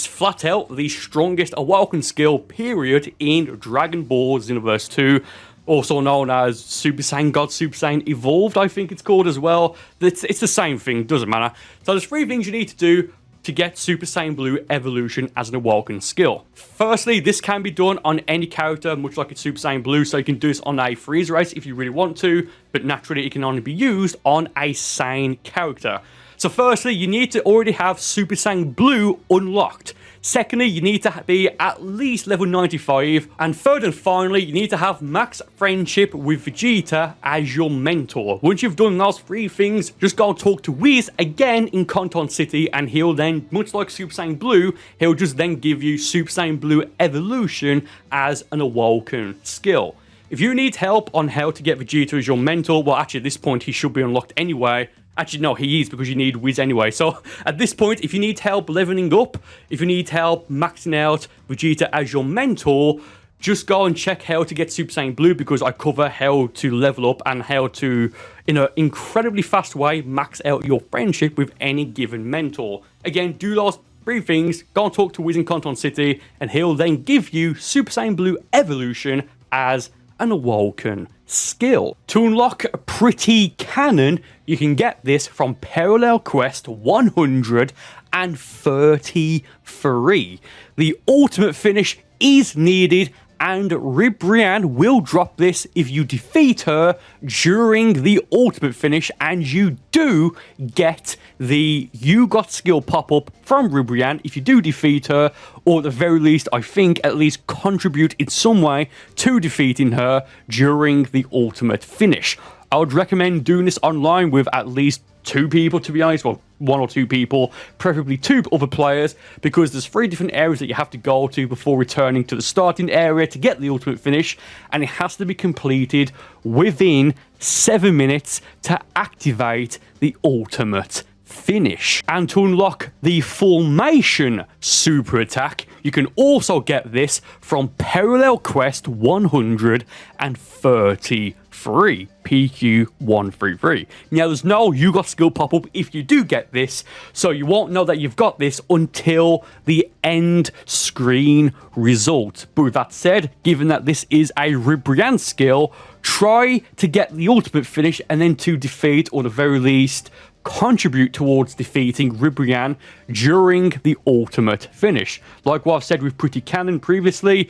flat out the strongest Awoken skill, period, in Dragon Ball Xenoverse 2. Also known as Super Saiyan God Super Saiyan Evolved, I think it's called as well. It's the same thing, doesn't matter. So there's 3 things you need to do to get Super Saiyan Blue Evolution as an Awoken skill. Firstly, this can be done on any character, much like it's Super Saiyan Blue, so you can do this on a freeze race if you really want to, but naturally it can only be used on a Saiyan character. So firstly, you need to already have Super Saiyan Blue unlocked. Secondly, you need to be at least level 95. And third and finally, you need to have max friendship with Vegeta as your mentor. Once you've done those 3 things, just go and talk to Whis again in Conton City, and he'll then, much like Super Saiyan Blue, he'll just then give you Super Saiyan Blue Evolution as an Awoken skill. If you need help on how to get Vegeta as your mentor, well, actually at this point he should be unlocked anyway. Actually, no, he is, because you need Whis anyway. So, at this point, if you need help leveling up, if you need help maxing out Vegeta as your mentor, just go and check how to get Super Saiyan Blue, because I cover how to level up and how to, in an incredibly fast way, max out your friendship with any given mentor. Again, do those 3 things, go and talk to Whis in Conton City, and he'll then give you Super Saiyan Blue Evolution as an Awoken skill. To unlock Pretty Cannon, you can get this from Parallel Quest 133. The ultimate finish is needed and Ribrianne will drop this if you defeat her during the ultimate finish, and you do get the You Got skill pop-up from Ribrianne if you do defeat her, or at the very least, I think, at least contribute in some way to defeating her during the ultimate finish. I would recommend doing this online with at least 2 people, to be honest, well, 1 or 2 people, preferably 2 other players, because there's 3 different areas that you have to go to before returning to the starting area to get the ultimate finish, and it has to be completed within 7 minutes to activate the ultimate finish. And to unlock the Formation super attack, you can also get this from Parallel Quest 133, PQ133. Now, there's no You Got skill pop-up if you do get this, so you won't know that you've got this until the end screen result. But with that said, given that this is a Ribrianne skill, try to get the ultimate finish and then to defeat, or at the very least, contribute towards defeating Ribrianne during the ultimate finish. Like what I've said with Pretty Cannon previously,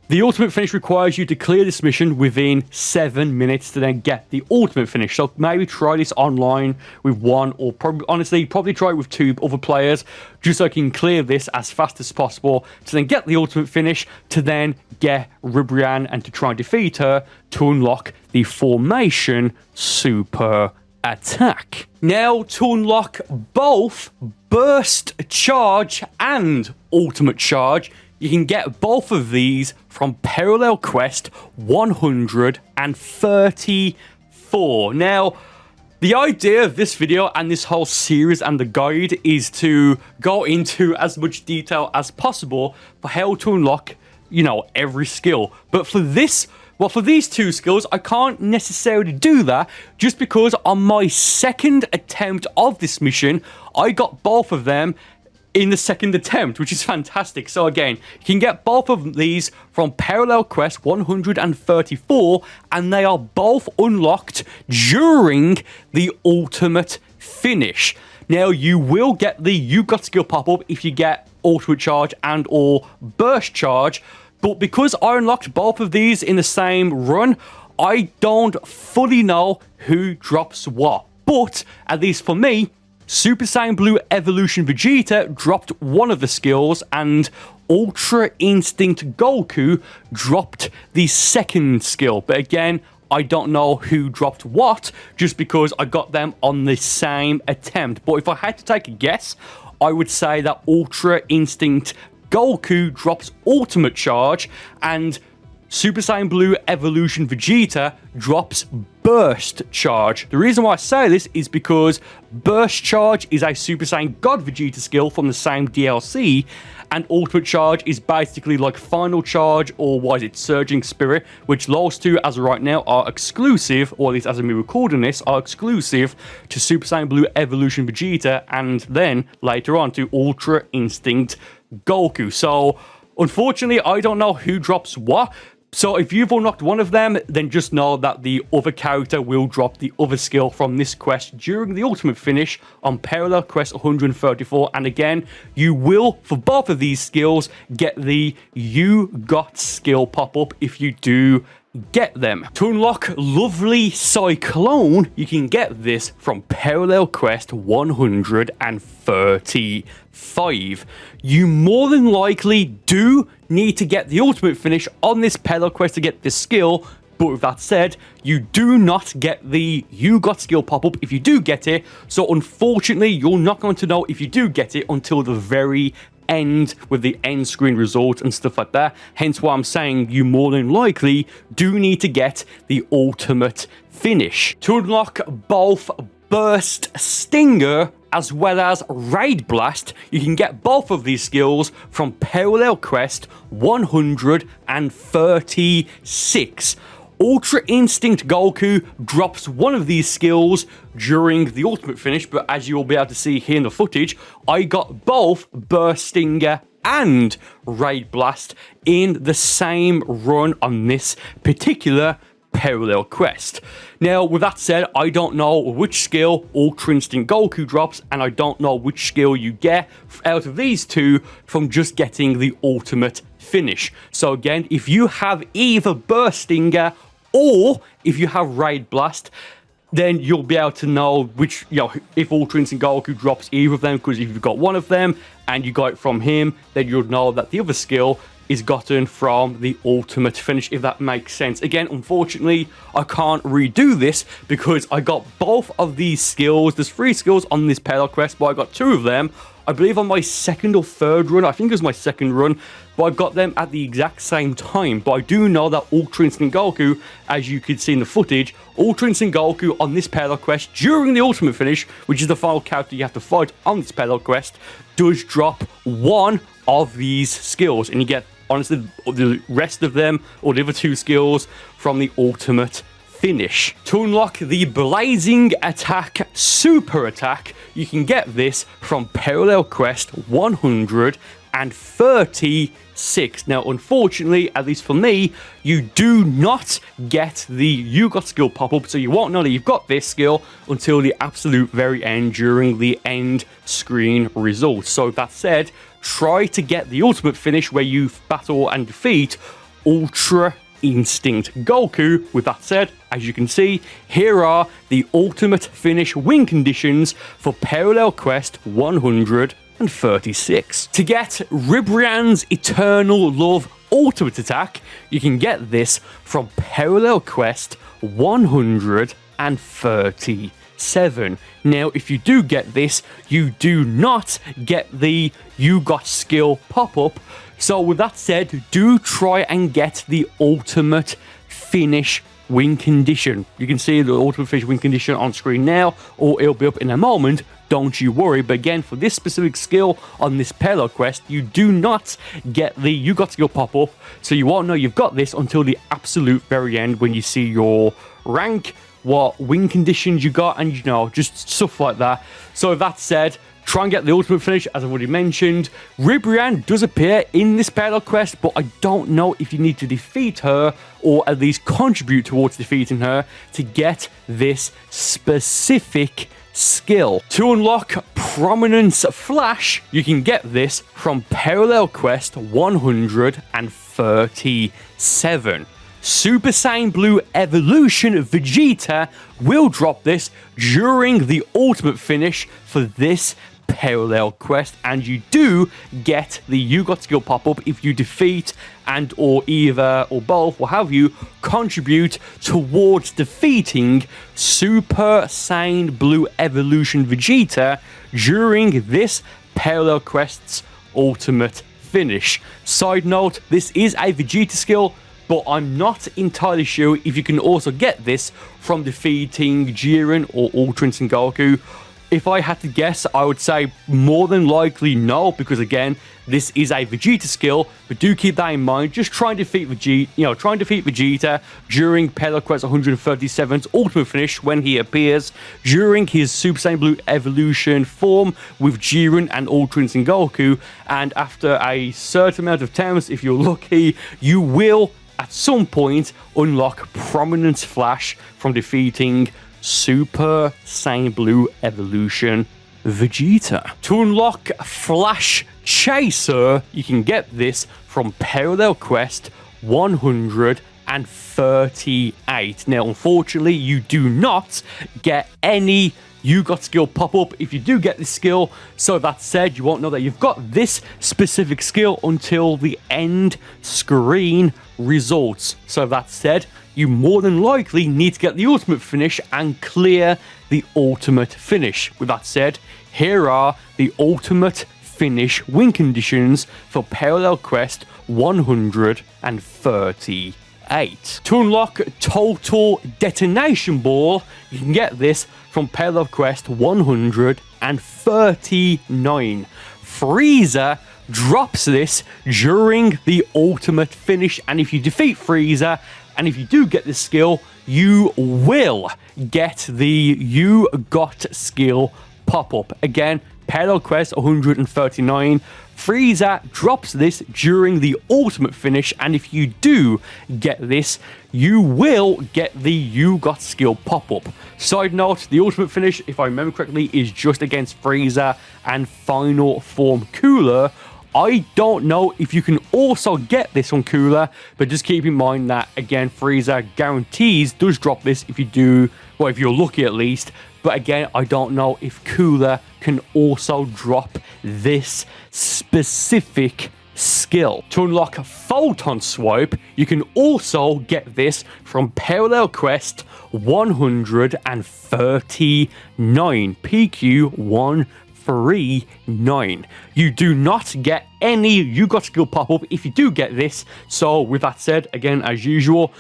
the ultimate finish requires you to clear this mission within 7 minutes to then get the ultimate finish. So maybe try this online with 1, or probably try it with 2 other players, just so I can clear this as fast as possible to then get the ultimate finish, to then get Ribrianne and to try and defeat her to unlock the Formation super attack. Now, to unlock both Burst Charge and Ultimate Charge, you can get both of these from Parallel Quest 134. Now, the idea of this video and this whole series and the guide is to go into as much detail as possible for how to unlock, you know, every skill. But for this, well, for these 2 skills, I can't necessarily do that, just because on my second attempt of this mission, I got both of them in the second attempt, which is fantastic. So again, you can get both of these from Parallel Quest 134, and they are both unlocked during the ultimate finish. Now, you will get the You Got skill pop-up if you get Ultimate Charge and or Burst Charge, but because I unlocked both of these in the same run, I don't fully know who drops what. But, at least for me, Super Saiyan Blue Evolution Vegeta dropped one of the skills, and Ultra Instinct Goku dropped the second skill. But again, I don't know who dropped what, just because I got them on the same attempt. But if I had to take a guess, I would say that Ultra Instinct Goku drops Ultimate Charge, and Super Saiyan Blue Evolution Vegeta drops Burst Charge. The reason why I say this is because Burst Charge is a Super Saiyan God Vegeta skill from the same DLC, and Ultimate Charge is basically like Final Charge, or what is it, Surging Spirit, which those 2, as of right now, are exclusive, or at least as of me recording this, are exclusive to Super Saiyan Blue Evolution Vegeta, and then later on to Ultra Instinct Goku. So, unfortunately, I don't know who drops what. So if you've unlocked one of them, then just know that the other character will drop the other skill from this quest during the ultimate finish on Parallel Quest 134. And again, you will, for both of these skills, get the You Got skill pop-up if you do get them. To unlock Lovely Cyclone, you can get this from Parallel Quest 135. You more than likely do need to get the ultimate finish on this Parallel Quest to get this skill, but with that said, you do not get the You Got skill pop-up if you do get it, so unfortunately, you're not going to know if you do get it until the very end with the end screen result and stuff like that. Hence why I'm saying you more than likely do need to get the ultimate finish. To unlock both Burst Stinger as well as Raid Blast, you can get both of these skills from Parallel Quest 136. Ultra Instinct Goku drops one of these skills during the ultimate finish, but as you will be able to see here in the footage, I got both Burst Stinger and Raid Blast in the same run on this particular Parallel Quest. Now, with that said, I don't know which skill Ultra Instinct Goku drops, and I don't know which skill you get out of these two from just getting the ultimate finish. So again, if you have either Burstinger or if you have Raid Blast, then you'll be able to know which, if Ultra Instinct Goku drops either of them, because if you've got one of them and you got it from him, then you'll know that the other skill is gotten from the ultimate finish, if that makes sense. Again, unfortunately, I can't redo this because I got both of these skills. There's 3 skills on this parallel quest, but I got 2 of them, I believe, on my second or third run. I think it was my second run, but I got them at the exact same time. But I do know that Ultra Instinct Goku, as you could see in the footage, Ultra Instinct Goku on this parallel quest during the ultimate finish, which is the final character you have to fight on this parallel quest, does drop one of these skills, and you get, honestly, the rest of them, or the other 2 skills, from the ultimate finish. To unlock the Blazing Attack Super Attack, you can get this from Parallel Quest 136. Now, unfortunately, at least for me, you do not get the You Got skill pop-up, so you won't know that you've got this skill until the absolute very end during the end screen results. So that said, try to get the ultimate finish where you battle and defeat Ultra Instinct Goku. With that said, as you can see, here are the ultimate finish win conditions for Parallel Quest 136. To get Ribrianne's Eternal Love ultimate attack, you can get this from Parallel Quest 137. Now, if you do get this, you do not get the You Got skill pop-up. So with that said, do try and get the ultimate finish win condition. You can see the ultimate finish win condition on screen now, or it'll be up in a moment. Don't you worry. But again, for this specific skill on this parallel quest, you do not get the You Got skill pop-up, so you won't know you've got this until the absolute very end when you see your rank, what win conditions you got, and just stuff like that. So with that said, try and get the ultimate finish, as I've already mentioned. Ribrianne does appear in this parallel quest, but I don't know if you need to defeat her, or at least contribute towards defeating her, to get this specific skill. To unlock Prominence Flash, you can get this from Parallel Quest 137. Super Saiyan Blue Evolution Vegeta will drop this during the ultimate finish for this parallel quest, and you do get the You Got skill pop-up if you defeat and or either or both, or have you contribute towards defeating Super Saiyan Blue Evolution Vegeta during this parallel quest's ultimate finish. Side note, this is a Vegeta skill, but I'm not entirely sure if you can also get this from defeating Jiren or Ultra Instinct Goku. If I had to guess, I would say more than likely no, because again, this is a Vegeta skill, but do keep that in mind. Just try and defeat Vegeta, during Parallel Quest 137's ultimate finish when he appears during his Super Saiyan Blue Evolution form with Jiren and Ultra Instinct Goku, and after a certain amount of times, if you're lucky, you will at some point unlock Prominence Flash from defeating Super Saiyan Blue Evolution Vegeta. To unlock Flash Chaser, you can get this from Parallel Quest 138. Now, unfortunately, you do not get any You Got skill pop-up if you do get this skill. So that said, you won't know that you've got this specific skill until the end screen results. So that said, you more than likely need to get the ultimate finish and clear the ultimate finish. With that said, here are the ultimate finish win conditions for Parallel Quest 138. To unlock Total Detonation Ball, you can get this from Parallel Quest 139. Frieza drops this during the ultimate finish, and if you defeat Frieza, and if you do get this skill, you will get the You Got skill pop-up. Again, Parallel Quest 139, Frieza drops this during the ultimate finish, and if you do get this, you will get the You Got skill pop-up. Side note, the ultimate finish, if I remember correctly, is just against Frieza and Final Form Cooler. I don't know if you can also get this on Cooler, but just keep in mind that, again, Frieza guarantees does drop this if you do, well, if you're lucky at least. But again, I don't know if Cooler can also drop this specific skill. To unlock Photon Swipe, you can also get this from Parallel Quest 139, PQ 139. You do not get any You Got skill pop-up if you do get this. So with that said, again, as usual,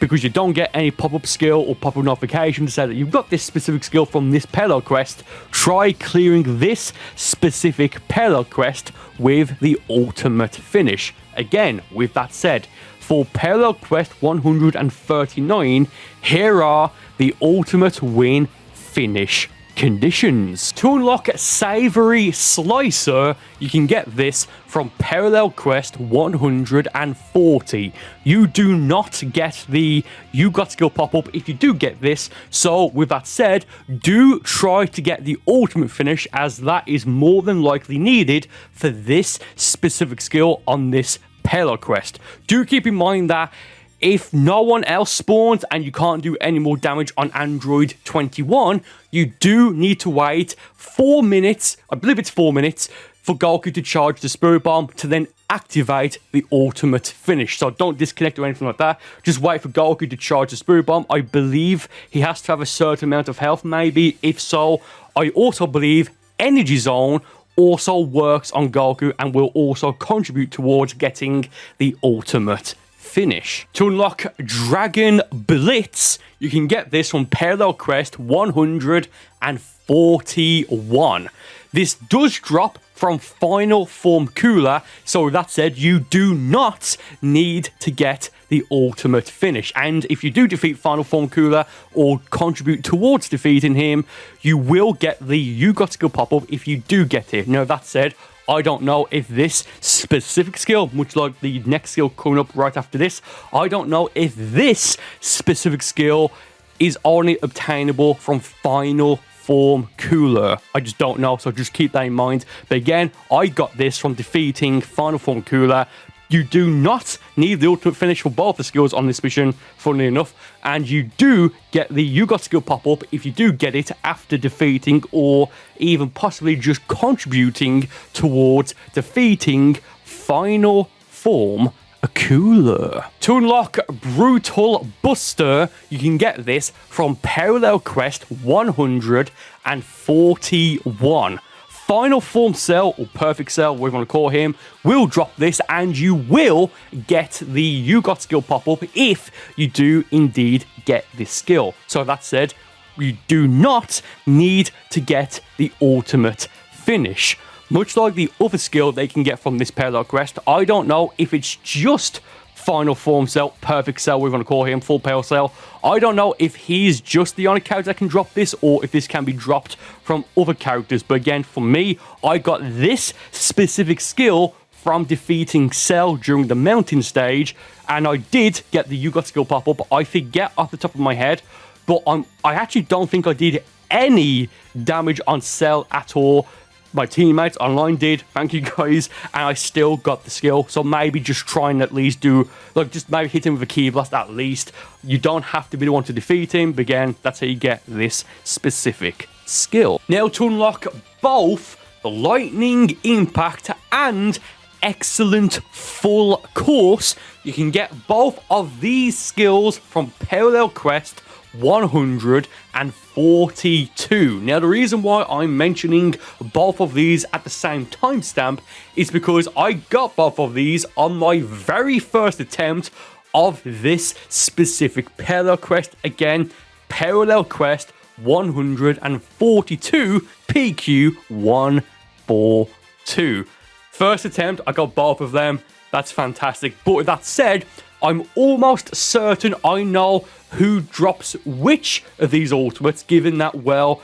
because you don't get any pop-up skill or pop-up notification to say that you've got this specific skill from this parallel quest, try clearing this specific parallel quest with the ultimate finish. Again, with that said, for Parallel Quest 139, here are the ultimate win finish conditions. To unlock Savory Slicer, you can get this from Parallel Quest 140. You do not get the You Got skill pop-up if you do get this, so with that said, do try to get the ultimate finish, as that is more than likely needed for this specific skill on this Parallel Quest. Do keep in mind that if no one else spawns and you can't do any more damage on Android 21, you do need to wait 4 minutes, I believe it's 4 minutes, for Goku to charge the Spirit Bomb to then activate the ultimate finish. So don't disconnect or anything like that. Just wait for Goku to charge the Spirit Bomb. I believe he has to have a certain amount of health, maybe. If so, I also believe Energy Zone also works on Goku and will also contribute towards getting the ultimate finish. To unlock Dragon Blitz, you can get this from Parallel Quest 141. This does drop from Final Form Cooler, so with that said, you do not need to get the ultimate finish. And if you do defeat Final Form Cooler or contribute towards defeating him, you will get the You Got skill pop-up if you do get it. Now, that said, I don't know if this specific skill, much like the next skill coming up right after this, I don't know if this specific skill is only obtainable from Final Form Cooler. I just don't know, so just keep that in mind. But again, I got this from defeating Final Form Cooler. You do not need the ultimate finish for both the skills on this mission, funnily enough, and you do get the You Got skill pop-up if you do get it after defeating or even possibly just contributing towards defeating Final Form Cooler. To unlock Brutal Buster, you can get this from Parallel Quest 141. Final Form Cell, or Perfect Cell, whatever you want to call him, will drop this, and you will get the You Got skill pop-up if you do indeed get this skill. So that said, you do not need to get the ultimate finish. Much like the other skill they can get from this Parallel Quest, I don't know if it's just Final Form Cell, Perfect Cell, we want to call him, Full Pale Cell. I don't know if he's just the only character that can drop this, or if this can be dropped from other characters. But again, for me, I got this specific skill from defeating Cell during the mountain stage, and I did get the You Got skill pop-up. I forget off the top of my head, but I actually don't think I did any damage on Cell at all. My teammates online did, thank you guys, and I still got the skill. So maybe just try and at least do, like, just maybe hit him with a Ki Blast at least. You don't have to be the one to defeat him, but again, that's how you get this specific skill. Now, to unlock both the Lightning Impact and Excellent Full Course, you can get both of these skills from Parallel Quest 142. Now, the reason why I'm mentioning both of these at the same timestamp is because I got both of these on my very first attempt of this specific Parallel Quest. Again, Parallel Quest 142, PQ 142. First attempt, I got both of them. That's fantastic. But with that said, I'm almost certain I know who drops which of these ultimates, given that, well,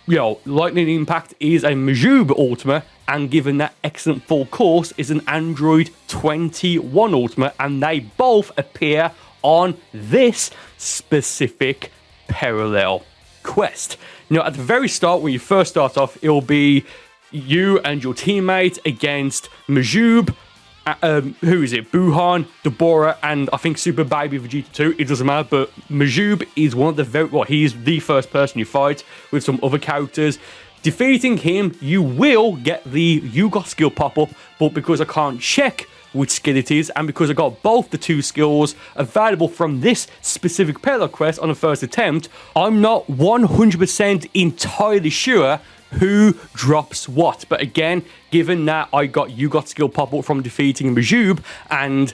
Lightning Impact is a Majube ultimate, and given that Excellent Full Course is an Android 21 ultimate, and they both appear on this specific parallel quest. At the very start, when you first start off, it'll be you and your teammate against Majube, who is it? Buhan, Deborah, and I think Super Baby Vegeta 2. It doesn't matter, but Majube is one of the he's the first person you fight with some other characters. Defeating him, you will get the You Got skill pop up, but because I can't check which skill it is, and because I got both the two skills available from this specific parallel quest on the first attempt, I'm not 100% entirely sure who drops what. But again, given that I got You Got skill pop up from defeating Majube, and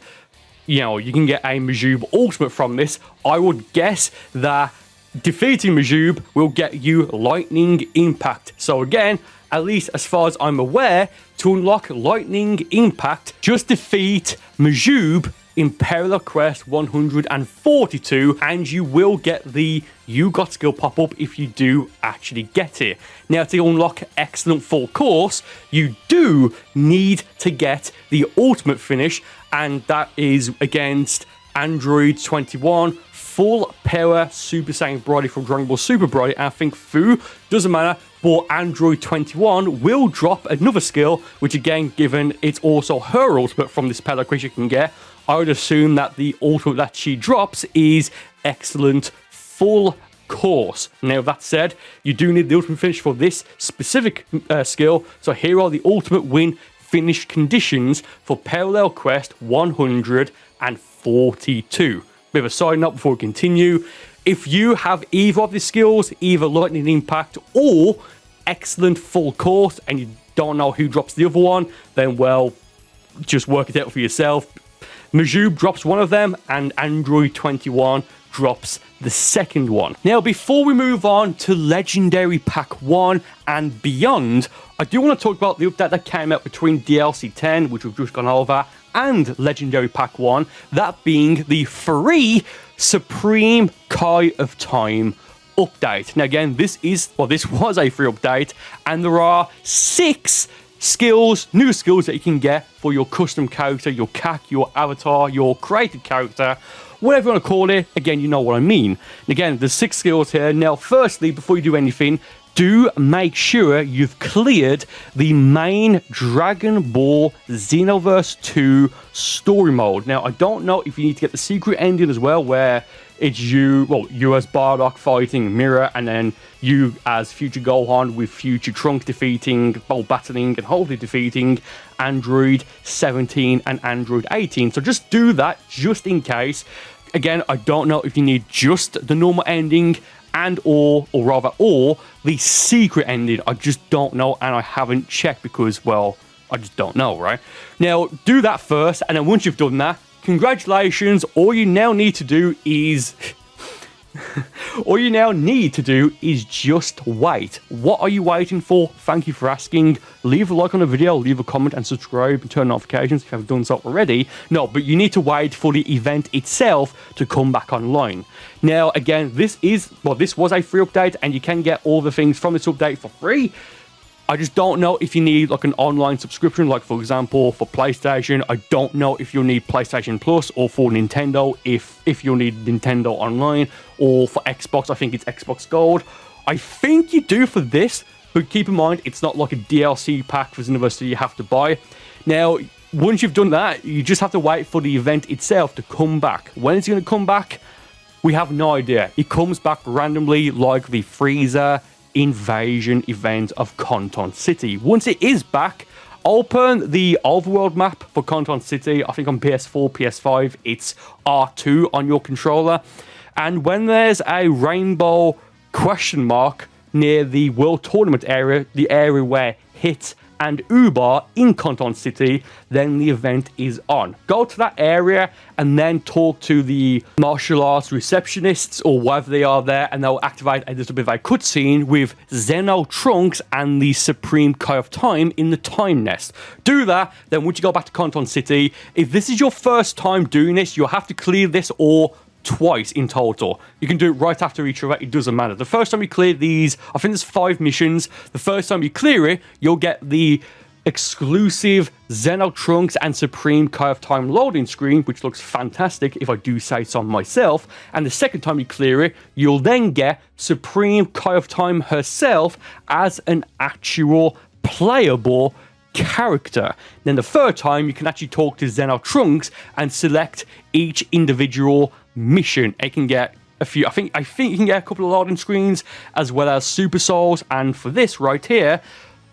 you can get a Majube ultimate from this, I would guess that defeating Majube will get you Lightning Impact. So again, at least as far as I'm aware, to unlock Lightning Impact, just defeat Majube in Parallel Quest 142, and you will get the You Got skill pop-up if you do actually get it. Now, to unlock Excellent Full Course, you do need to get the ultimate finish, and that is against Android 21, Full Power Super Saiyan Broly from Dragon Ball Super Broly. And I think Fu, doesn't matter, but Android 21 will drop another skill, which again, given it's also her ultimate from this parallel quest you can get, I would assume that the ultimate that she drops is Excellent Full Course. Now, that said, you do need the ultimate finish for this specific skill, so here are the ultimate win finish conditions for Parallel Quest 142. Bit of a side note before we continue. If you have either of these skills, either Lightning Impact or Excellent Full Course, and you don't know who drops the other one, then, well, just work it out for yourself. Majube drops one of them, and Android 21 drops the second one. Now, before we move on to Legendary Pack 1 and beyond, I do want to talk about the update that came out between DLC 10, which we've just gone over, and Legendary Pack 1, that being the free Supreme Kai of Time update. Now again, this was a free update, and there are 6 new skills that you can get for your custom character, your CAC, your avatar, your created character, whatever you want to call it. Again, you know what I mean. And again, there's 6 skills here. Now, firstly, before you do anything, do make sure you've cleared the main Dragon Ball Xenoverse 2 story mode. Now, I don't know if you need to get the secret ending as well, where it's you as Bardock fighting Mirror, and then you as Future Gohan with Future Trunks battling and hopefully defeating Android 17 and Android 18. So just do that, just in case. Again, I don't know if you need just the normal ending or the secret ending. I just don't know, and I haven't checked because, well, I just don't know, right? Now, do that first, and then once you've done that, congratulations. All you now need to do is just wait. What are you waiting for? Thank you for asking. Leave a like on the video, leave a comment, and subscribe and turn notifications if you haven't done so already. No, but you need to wait for the event itself to come back online. Now, again, this was a free update, and you can get all the things from this update for free. I just don't know if you need like an online subscription, like for example for PlayStation. I don't know if you'll need PlayStation Plus, or for Nintendo if you'll need Nintendo Online, or for Xbox, I think it's Xbox Gold. I think you do for this, but keep in mind it's not like a DLC pack for Xenoverse that you have to buy. Now, once you've done that, you just have to wait for the event itself to come back. When it's going to come back, we have no idea. It comes back randomly, like the Frieza invasion event of Conton City. Once it is back, open the overworld map for Conton City. I think on PS4, PS5, it's R2 on your controller. And when there's a rainbow question mark near the World Tournament area, the area where Hit and Uber in Conton City, then the event is on. Go to that area and then talk to the martial arts receptionists or whatever they are there, and they'll activate a little bit of a cutscene with Zeno, Trunks, and the Supreme Kai of Time in the Time Nest. Do that, then once you go back to Conton City, if this is your first time doing this, you'll have to clear this or twice in total. You can do it right after each other. It doesn't matter. The first time you clear these, I think there's 5 missions. The first time you clear it, you'll get the exclusive Xeno Trunks and Supreme Kai of Time loading screen, which looks fantastic if I do say so myself. And the second time you clear it, you'll then get Supreme Kai of Time herself as an actual playable character. Then the third time, you can actually talk to Xeno Trunks and select each individual mission. It can get a few, I think you can get a couple of loading screens as well as Super Souls, and for this right here,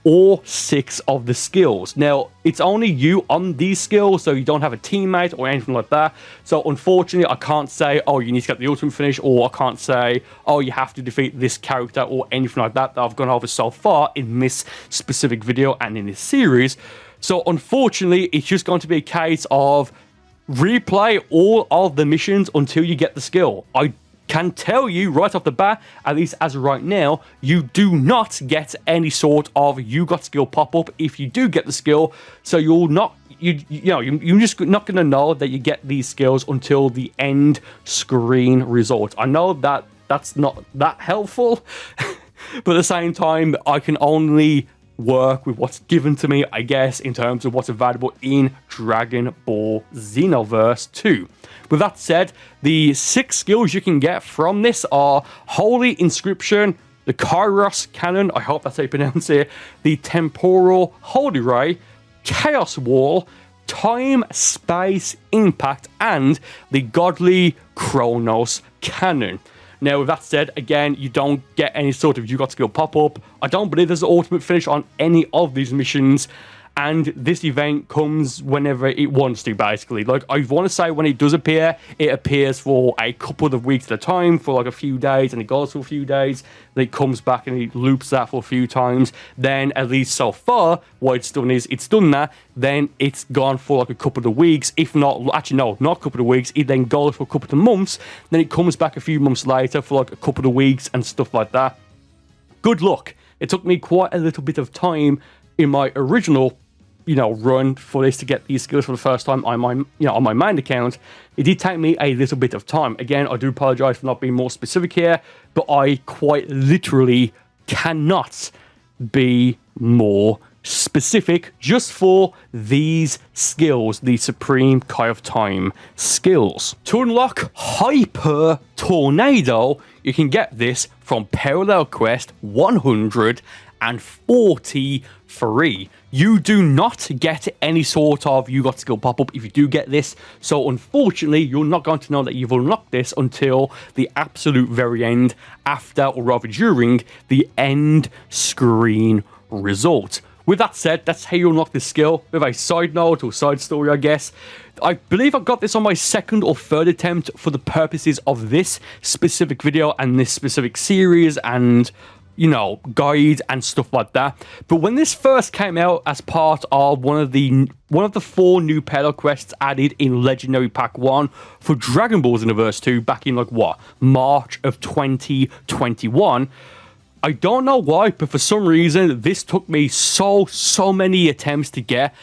all 6 of the skills. Now, it's only you on these skills, so you don't have a teammate or anything like that. So unfortunately, I can't say, oh, you need to get the ultimate finish, or I can't say, oh, you have to defeat this character or anything like that I've gone over so far in this specific video and in this series. So unfortunately, it's just going to be a case of replay all of the missions until you get the skill. I can tell you right off the bat, at least as of right now, you do not get any sort of you got skill pop-up if you do get the skill. So you're not, you're just not going to know that you get these skills until the end screen results. I know that that's not that helpful, but at the same time, I can only work with what's given to me, I guess, in terms of what's available in Dragon Ball Xenoverse 2. With that said, the 6 skills you can get from this are Holy Inscription, the Kairos Cannon, I hope that's how you pronounce it, the Temporal Holy Ray, Chaos Wall, Time Space Impact, and the Godly Chronos Cannon. Now, with that said, again, you don't get any sort of you got skill pop-up. I don't believe there's an ultimate finish on any of these missions, and this event comes whenever it wants to, basically. Like, I want to say when it does appear, it appears for a couple of weeks at a time, for like a few days, and it goes for a few days, then it comes back and it loops that for a few times. Then, at least so far, what it's done is, it's done that, then it's gone for like a couple of weeks, if not, actually no, not a couple of weeks, it then goes for a couple of months, then it comes back a few months later for like a couple of weeks and stuff like that. Good luck. It took me quite a little bit of time in my original run for this to get these skills for the first time on my main account. It did take me a little bit of time. Again, I do apologize for not being more specific here, but I quite literally cannot be more specific just for these skills, the Supreme Kai of Time skills. To unlock Hyper Tornado, you can get this from Parallel Quest 143. You do not get any sort of you got skill pop-up if you do get this, so unfortunately you're not going to know that you've unlocked this until the absolute very end, after or rather during the end screen result. With that said, that's how you unlock this skill. With a side note or side story, I guess, I believe I got this on my 2nd or 3rd attempt for the purposes of this specific video and this specific series and guide and stuff like that. But when this first came out as part of one of the 4 new parallel quests added in Legendary Pack 1 for Dragon Ball Xenoverse 2 back in March of 2021, I don't know why, but for some reason this took me so many attempts to get.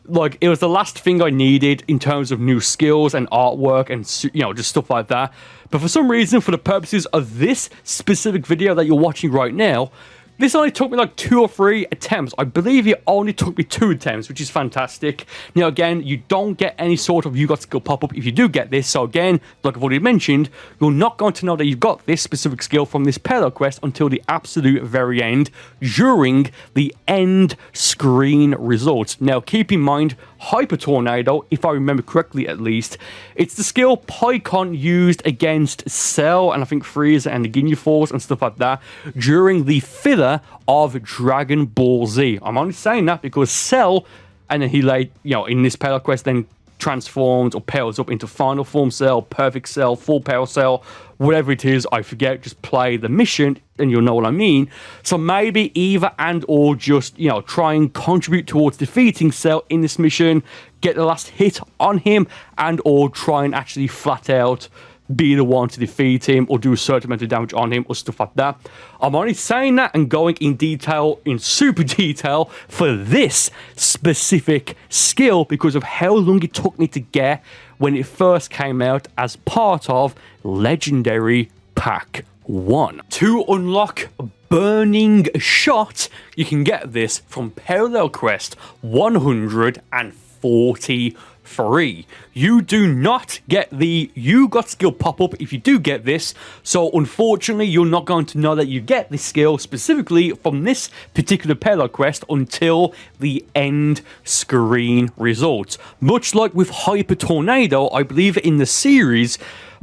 Like, it was the last thing I needed in terms of new skills and artwork and, just stuff like that. But for some reason, for the purposes of this specific video that you're watching right now, this only took me like 2 or 3 attempts. I believe it only took me 2 attempts, which is fantastic. Now, again, you don't get any sort of you got skill pop-up if you do get this. So again, like I've already mentioned, you're not going to know that you've got this specific skill from this parallel quest until the absolute very end, during the end screen results. Now, keep in mind, Hyper Tornado, if I remember correctly at least, it's the skill Pycon used against Cell and I think Frieza and the Ginyu Force and stuff like that during the filler of Dragon Ball Z. I'm only saying that because Cell, and then he in this parallel quest then transforms or powers up into Final Form Cell, Perfect Cell, Full Power Cell, whatever it is, I forget, just play the mission and you'll know what I mean. So maybe either and or just, try and contribute towards defeating Cell in this mission, get the last hit on him, and or try and actually flat out be the one to defeat him or do a certain amount of damage on him or stuff like that. I'm only saying that and going in detail, in super detail, for this specific skill because of how long it took me to get when it first came out as part of Legendary Pack 1. To unlock Burning Shot, you can get this from Parallel Quest 143. You do not get the You Got skill pop-up if you do get this, so unfortunately you're not going to know that you get this skill specifically from this particular parallel quest until the end screen results. Much like with Hyper Tornado, I believe in the series,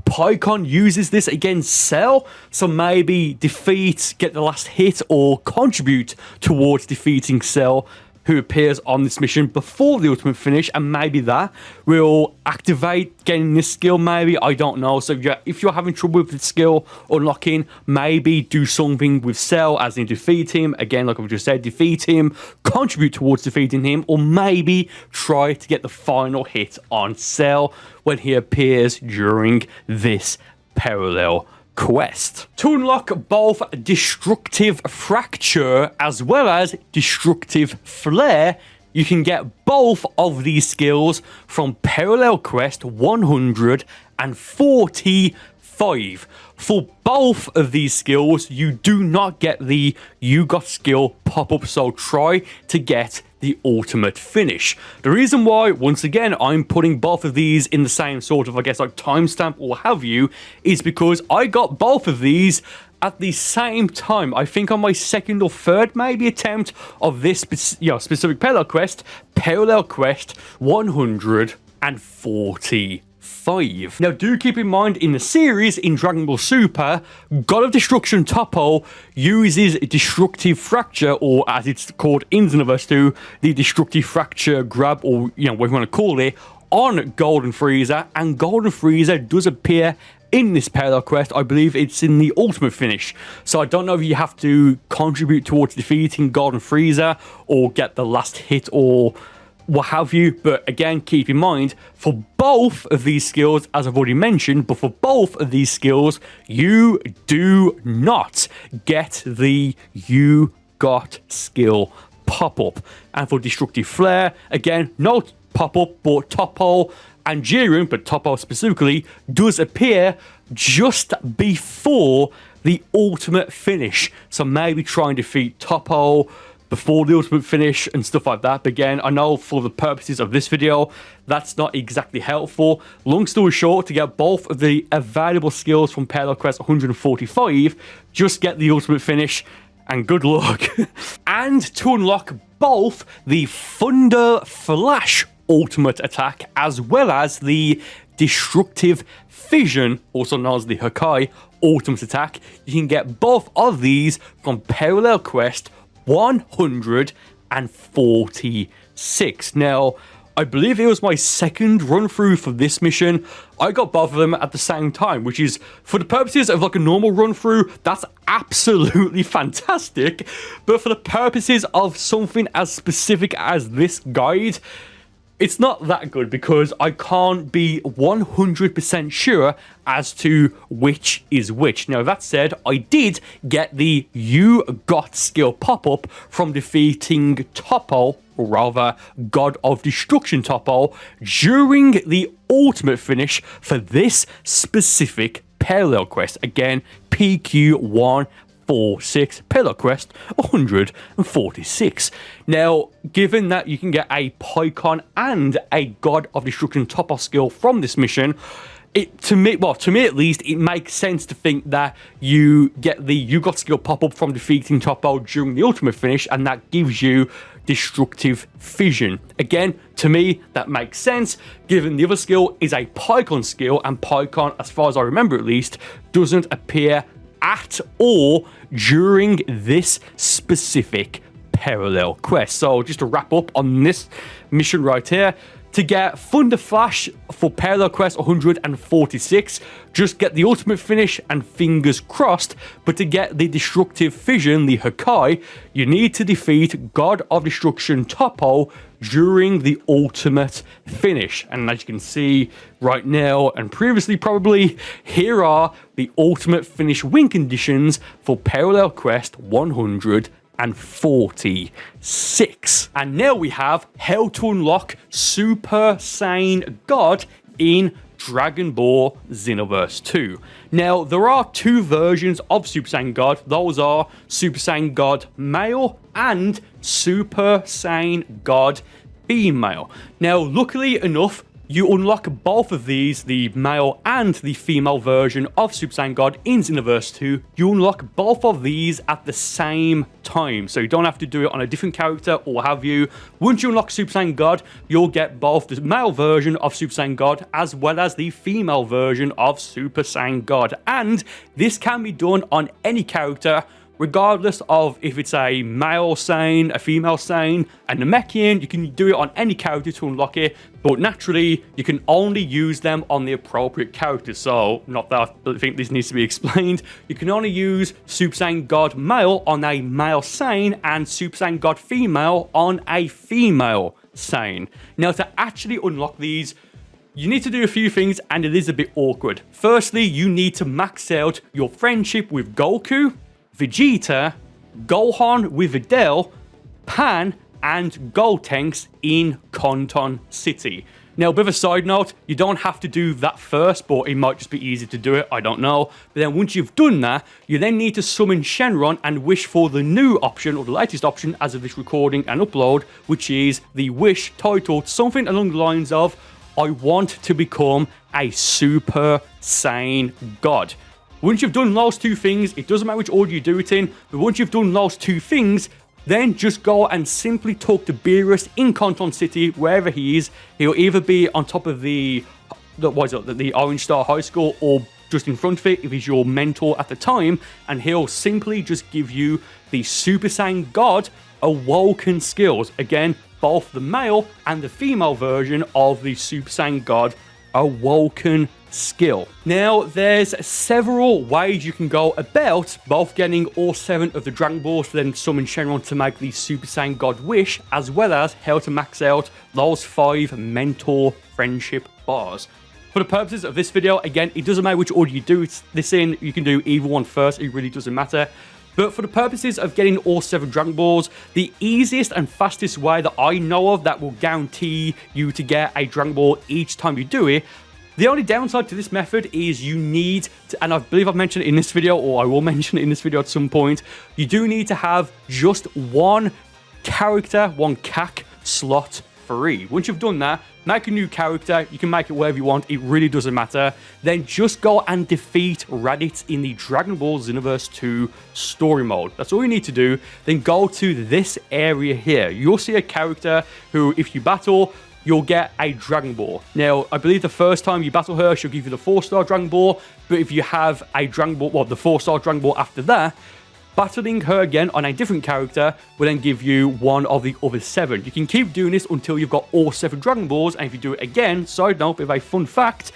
Pycon uses this against Cell, so maybe defeat, get the last hit, or contribute towards defeating Cell, who appears on this mission before the ultimate finish, and maybe that will activate getting this skill, maybe, I don't know. So if you're having trouble with the skill unlocking, maybe do something with Cell, as in defeat him, again, like I've just said, defeat him, contribute towards defeating him, or maybe try to get the final hit on Cell when he appears during this parallel quest. To unlock both Destructive Fracture as well as Destructive Flare, you can get both of these skills from Parallel Quest 145. For both of these skills, you do not get the You Got skill pop-up, so try to get the ultimate finish. The reason why, once again, I'm putting both of these in the same sort of, I guess, like timestamp or what have you, is because I got both of these at the same time. I think on my second or third maybe attempt of this specific parallel quest 145. Now, do keep in mind, in the series, in Dragon Ball Super, God of Destruction Toppo uses Destructive Fracture, or as it's called in Xenoverse 2, the Destructive Fracture grab, or, what you want to call it, on Golden Frieza, and Golden Frieza does appear in this parallel quest. I believe it's in the ultimate finish. So I don't know if you have to contribute towards defeating Golden Frieza, or get the last hit, or what have you, but again, keep in mind, for both of these skills, as I've already mentioned, but for both of these skills, you do not get the You Got skill pop-up. And for Destructive Flare, again, no pop-up, but Toppo and Jiren, but Toppo specifically, does appear just before the ultimate finish. So maybe try and defeat Toppo before the ultimate finish and stuff like that. But again, I know for the purposes of this video, that's not exactly helpful. Long story short, to get both of the available skills from Parallel Quest 145, just get the ultimate finish and good luck. And to unlock both the Thunder Flash ultimate attack as well as the Destructive Fission, also known as the Hakai ultimate attack, you can get both of these from Parallel Quest 146. Now, I believe it was my second run through for this mission. I got both of them at the same time, which is, for the purposes of like a normal run through, that's absolutely fantastic. But for the purposes of something as specific as this guide, it's not that good, because I can't be 100% sure as to which is which. Now, that said, I did get the You Got skill pop-up from defeating Toppo, or rather, God of Destruction Toppo, during the ultimate finish for this specific parallel quest. Again, PQ146, Parallel Quest 146. Now, given that you can get a Pycon and a God of Destruction Toppo skill from this mission, to me at least, it makes sense to think that you get the You Got skill pop-up from defeating Toppo during the ultimate finish, and that gives you Destructive Fission. Again, to me, that makes sense, given the other skill is a Pycon skill, and Pycon, as far as I remember at least, doesn't appear at all during this specific parallel quest. So just to wrap up on this mission right here, to get Thunder Flash for Parallel Quest 146, just get the ultimate finish and fingers crossed. But to get the Destructive Fission, the Hakai, you need to defeat God of Destruction Toppo during the ultimate finish. And as you can see right now, and previously probably, here are the ultimate finish win conditions for Parallel Quest 146. And now we have how to unlock Super Saiyan God in Dragon Ball Xenoverse 2. Now, there are two versions of Super Saiyan God. Those are Super Saiyan God Male and Super Saiyan God Female. Now, luckily enough, you unlock both of these, the male and the female version of Super Saiyan God in Xenoverse 2. You unlock both of these at the same time, so you don't have to do it on a different character or have you. Once you unlock Super Saiyan God, you'll get both the male version of Super Saiyan God as well as the female version of Super Saiyan God. And this can be done on any character, regardless of if it's a male Saiyan, a female Saiyan, a Namekian. You can do it on any character to unlock it, but naturally, you can only use them on the appropriate characters. So, not that I think this needs to be explained, you can only use Super Saiyan God Male on a male Saiyan and Super Saiyan God Female on a female Saiyan. Now, to actually unlock these, you need to do a few things, and it is a bit awkward. Firstly, you need to max out your friendship with Goku, Vegeta, Gohan with Videl, Pan, and Gotenks in Conton City. Now, a bit of a side note, you don't have to do that first, but it might just be easy to do it, I don't know. But then once you've done that, you then need to summon Shenron and wish for the new option, or the latest option as of this recording and upload, which is the wish titled something along the lines of, I want to become a Super Saiyan God. Once you've done those two things, it doesn't matter which order you do it in, but once you've done those two things, then just go and simply talk to Beerus in Conton City, wherever he is. He'll either be on top of the Orange Star High School or just in front of it if he's your mentor at the time, and he'll simply just give you the Super Saiyan God Awoken skills. Again, both the male and the female version of the Super Saiyan God Awoken skill. Now, there's several ways you can go about both getting all 7 of the Dragon Balls to then summon Shenron to make the Super Saiyan God wish, as well as how to max out those 5 mentor friendship bars. For the purposes of this video, again, it doesn't matter which order you do this in, you can do either one first, it really doesn't matter. But for the purposes of getting all 7 Dragon Balls, the easiest and fastest way that I know of that will guarantee you to get a Dragon Ball each time you do it, the only downside to this method is you need to, and I believe I've mentioned it in this video, or I will mention it in this video at some point, you do need to have just one character, one CAC slot free. Once you've done that, make a new character, you can make it wherever you want, it really doesn't matter. Then just go and defeat Raditz in the Dragon Ball Xenoverse 2 story mode. That's all you need to do. Then go to this area here. You'll see a character who, if you battle, you'll get a Dragon Ball. Now, I believe the first time you battle her, she'll give you the 4-star Dragon Ball, but if you have a Dragon Ball, well, the 4-star Dragon Ball after that, battling her again on a different character will then give you one of the other 7. You can keep doing this until you've got all 7 Dragon Balls, and if you do it again, side note, with a fun fact,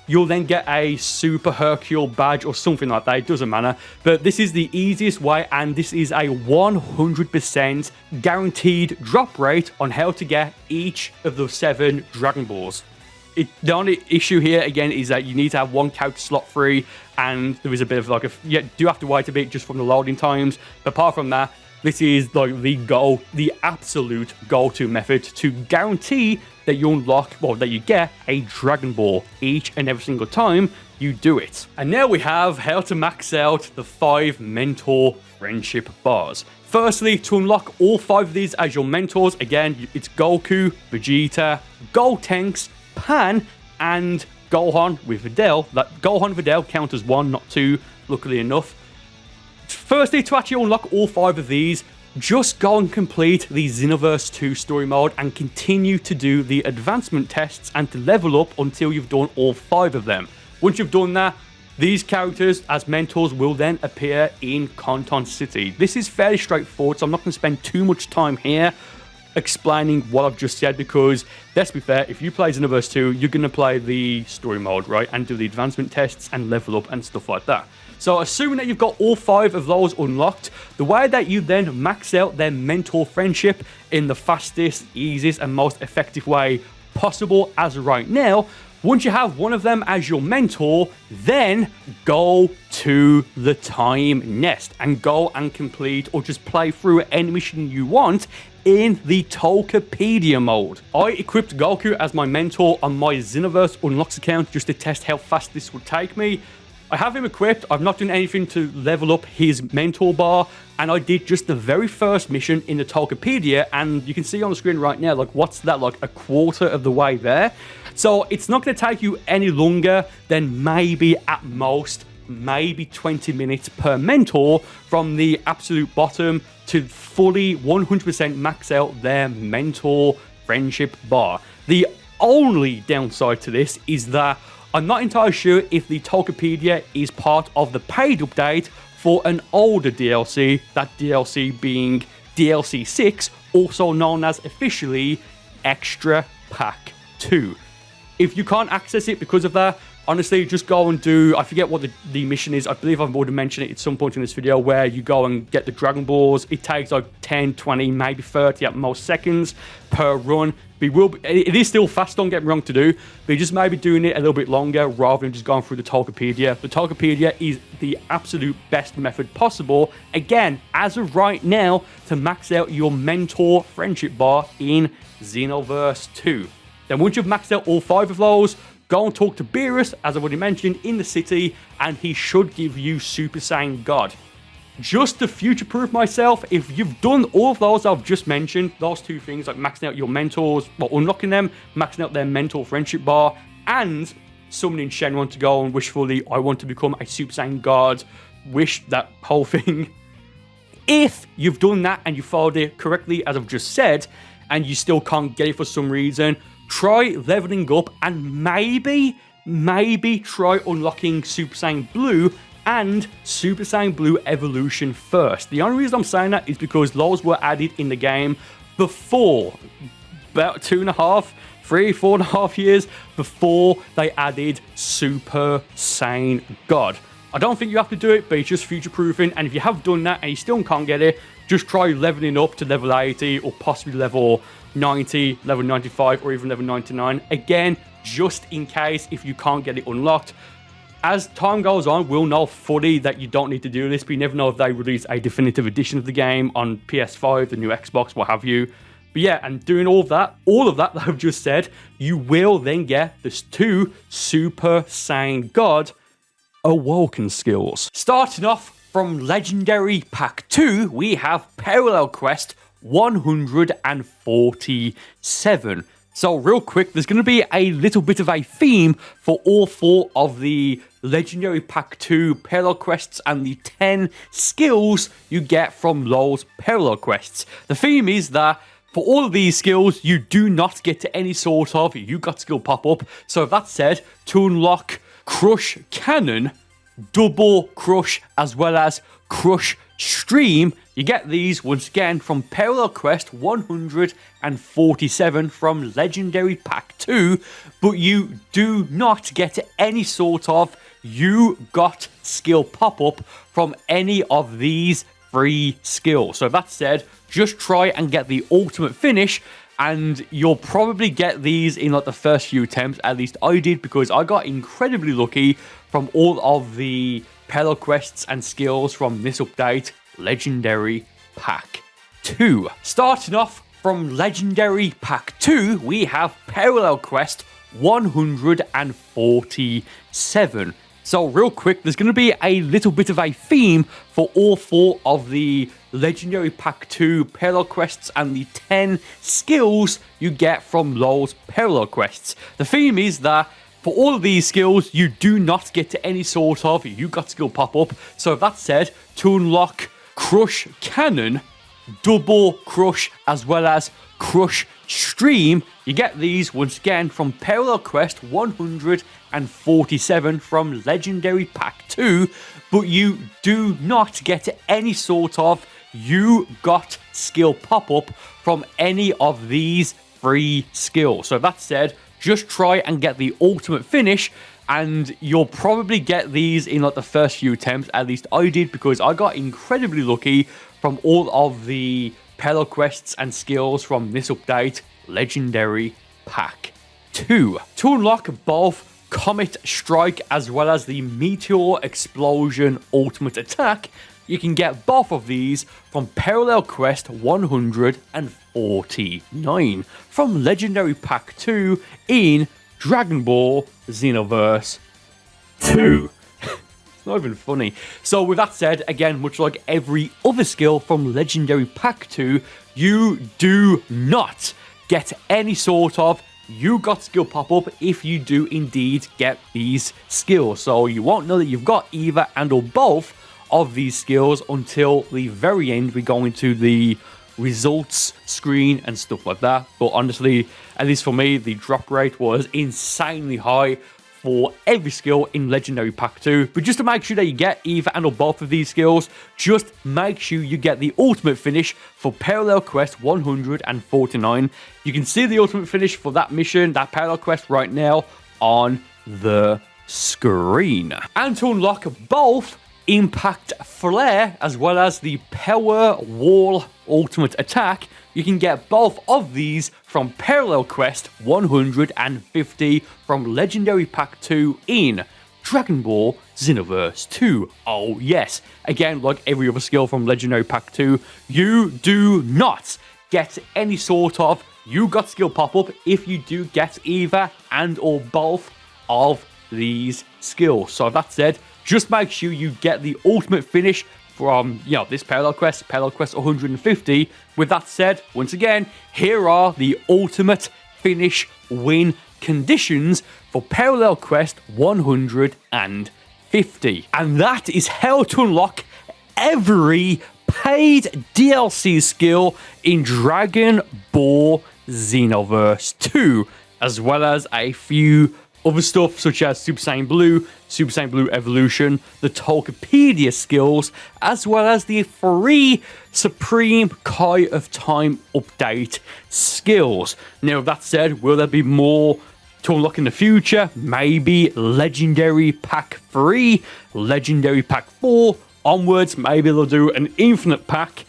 you'll then get a Super Hercule badge or something like that, it doesn't matter. But this is the easiest way, and this is a 100% guaranteed drop rate on how to get each of the 7 Dragon Balls. The only issue here, again, is that you need to have one character slot free, and there is a bit of like you do have to wait a bit just from the loading times. But apart from that, this is like the absolute go-to method to guarantee that you unlock, well, that you get a Dragon Ball each and every single time you do it. And now we have how to max out the 5 mentor friendship bars. Firstly, to unlock all 5 of these as your mentors, again, it's Goku, Vegeta, Gotenks, Pan, and Gohan with Videl. That Gohan and Videl count as 1, not 2, luckily enough. Firstly, to actually unlock all 5 of these, just go and complete the Xenoverse 2 story mode and continue to do the advancement tests and to level up until you've done all 5 of them. Once you've done that, these characters as mentors will then appear in Conton City. This is fairly straightforward, so I'm not going to spend too much time here. explaining what I've just said, because let's be fair, if you play Xenoverse 2, you're going to play the story mode, right? And do the advancement tests and level up and stuff like that. So assuming that you've got all 5 of those unlocked, the way that you then max out their mentor friendship in the fastest, easiest, and most effective way possible as of right now, once you have one of them as your mentor, then go to the time nest and go and complete or just play through any mission you want in the Tokopedia mode. I equipped Goku as my mentor on my Xenoverse Unlocks account just to test how fast this would take me. I have him equipped. I've not done anything to level up his mentor bar, and I did just the very first mission in the Tokopedia, and you can see on the screen right now, like, what's that, like a quarter of the way there? So it's not going to take you any longer than maybe at most, maybe 20 minutes per mentor from the absolute bottom to fully 100% max out their mentor friendship bar. The only downside to this is that I'm not entirely sure if the Tokopedia is part of the paid update for an older DLC, that DLC being DLC 6, also known as officially Extra Pack 2. If you can't access it because of that, honestly, just go and do, I forget what the mission is. I believe I've already mentioned it at some point in this video, where you go and get the Dragon Balls. It takes like 10, 20, maybe 30 at most seconds per run. It is still fast, don't get me wrong, to do, but you just maybe doing it a little bit longer rather than just going through the Tokopedia. The Tokopedia is the absolute best method possible, again, as of right now, to max out your mentor friendship bar in Xenoverse 2. Then once you've maxed out all 5 of those, go and talk to Beerus, as I've already mentioned, in the city, and he should give you Super Saiyan God. Just to future-proof myself, if you've done all of those I've just mentioned, those 2 things, like maxing out your mentors, well, unlocking them, maxing out their mentor friendship bar, and summoning Shenron to go and wishfully, I want to become a Super Saiyan God, wish that whole thing. If you've done that and you followed it correctly, as I've just said, and you still can't get it for some reason, try leveling up and maybe try unlocking Super Saiyan Blue and Super Saiyan Blue Evolution first. The only reason I'm saying that is because those were added in the game before, about 2.5, 3, 4.5 years before they added Super Saiyan God. I don't think you have to do it, but it's just future-proofing, and if you have done that and you still can't get it, just try leveling up to level 80 or possibly level 90, level 95, or even level 99. Again, just in case if you can't get it unlocked. As time goes on, we'll know fully that you don't need to do this, but you never know if they release a definitive edition of the game on PS5, the new Xbox, what have you. But yeah, and doing all of that that I've just said, you will then get this 2 Super Saiyan God Awoken skills. Starting off from Legendary Pack 2, we have Parallel Quest 147. So real quick, there's going to be a little bit of a theme for all 4 of the Legendary Pack 2 Parallel Quests and the 10 skills you get from those Parallel Quests. The theme is that for all of these skills, you do not get to any sort of you got skill pop up. So that said, to unlock Crush Cannon, Double Crush, as well as Crush Stream, you get these once again from Parallel Quest 147 from Legendary Pack 2, but you do not get any sort of you got skill pop-up from any of these 3 skills. So that said, just try and get the ultimate finish, and you'll probably get these in like the first few attempts. At least I did, because I got incredibly lucky from all of the Parallel Quests and skills from this update, Legendary Pack 2. Starting off from Legendary Pack 2, we have Parallel Quest 147. So real quick, there's going to be a little bit of a theme for all 4 of the Legendary Pack 2 Parallel Quests and the 10 skills you get from those Parallel Quests. The theme is that for all of these skills, you do not get to any sort of you got skill pop up. So that said, to unlock Crush Cannon, Double Crush, as well as Crush Stream, you get these once again from Parallel Quest 147 from Legendary Pack 2, but you do not get any sort of you got skill pop-up from any of these 3 skills. So that said, just try and get the ultimate finish, and you'll probably get these in like the first few attempts. At least I did, because I got incredibly lucky from all of the parallel quests and skills from this update, Legendary Pack 2. To unlock both Comet Strike as well as the Meteor Explosion Ultimate Attack, you can get both of these from Parallel Quest 149 from Legendary Pack 2 in Dragon Ball Xenoverse 2. It's not even funny. So with that said, again, much like every other skill from Legendary Pack 2, you do not get any sort of you got skill pop-up if you do indeed get these skills. So you won't know that you've got either and or both of these skills until the very end. We go into the results screen and stuff like that. But honestly, at least for me, the drop rate was insanely high for every skill in Legendary Pack 2. But just to make sure that you get either and or both of these skills, just make sure you get the ultimate finish for Parallel Quest 149. You can see the ultimate finish for that mission, that Parallel Quest right now on the screen. And to unlock both Impact Flare as well as the Power Wall Ultimate Attack, you can get both of these from Parallel Quest 150 from Legendary Pack 2 in Dragon Ball Xenoverse 2. Oh yes, again, like every other skill from Legendary Pack 2, you do not get any sort of you got skill pop-up if you do get either and or both of these skills. So that said, just make sure you get the ultimate finish from, this Parallel Quest 150. With that said, once again, here are the ultimate finish win conditions for Parallel Quest 150. And that is how to unlock every paid DLC skill in Dragon Ball Xenoverse 2, as well as a few other stuff such as Super Saiyan Blue Evolution, the Tokopedia skills, as well as the free Supreme Kai of Time update skills. Now, that said, will there be more to unlock in the future? Maybe Legendary Pack 3, Legendary Pack 4, onwards, maybe they'll do an Infinite Pack.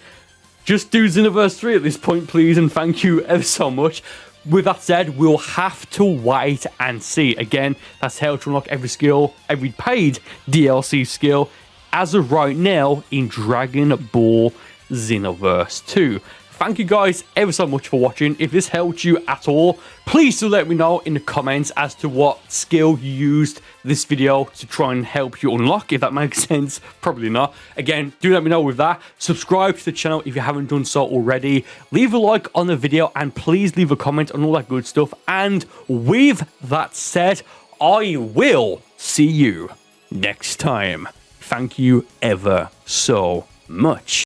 Just do Xenoverse 3 at this point, please, and thank you ever so much. With that said, we'll have to wait and see. Again, that's how to unlock every skill, every paid DLC skill, as of right now in Dragon Ball Xenoverse 2. Thank you guys ever so much for watching. If this helped you at all, please do let me know in the comments as to what skill you used this video to try and help you unlock, if that makes sense. Probably not. Again, do let me know with that. Subscribe to the channel if you haven't done so already. Leave a like on the video and please leave a comment on all that good stuff. And with that said, I will see you next time. Thank you ever so much.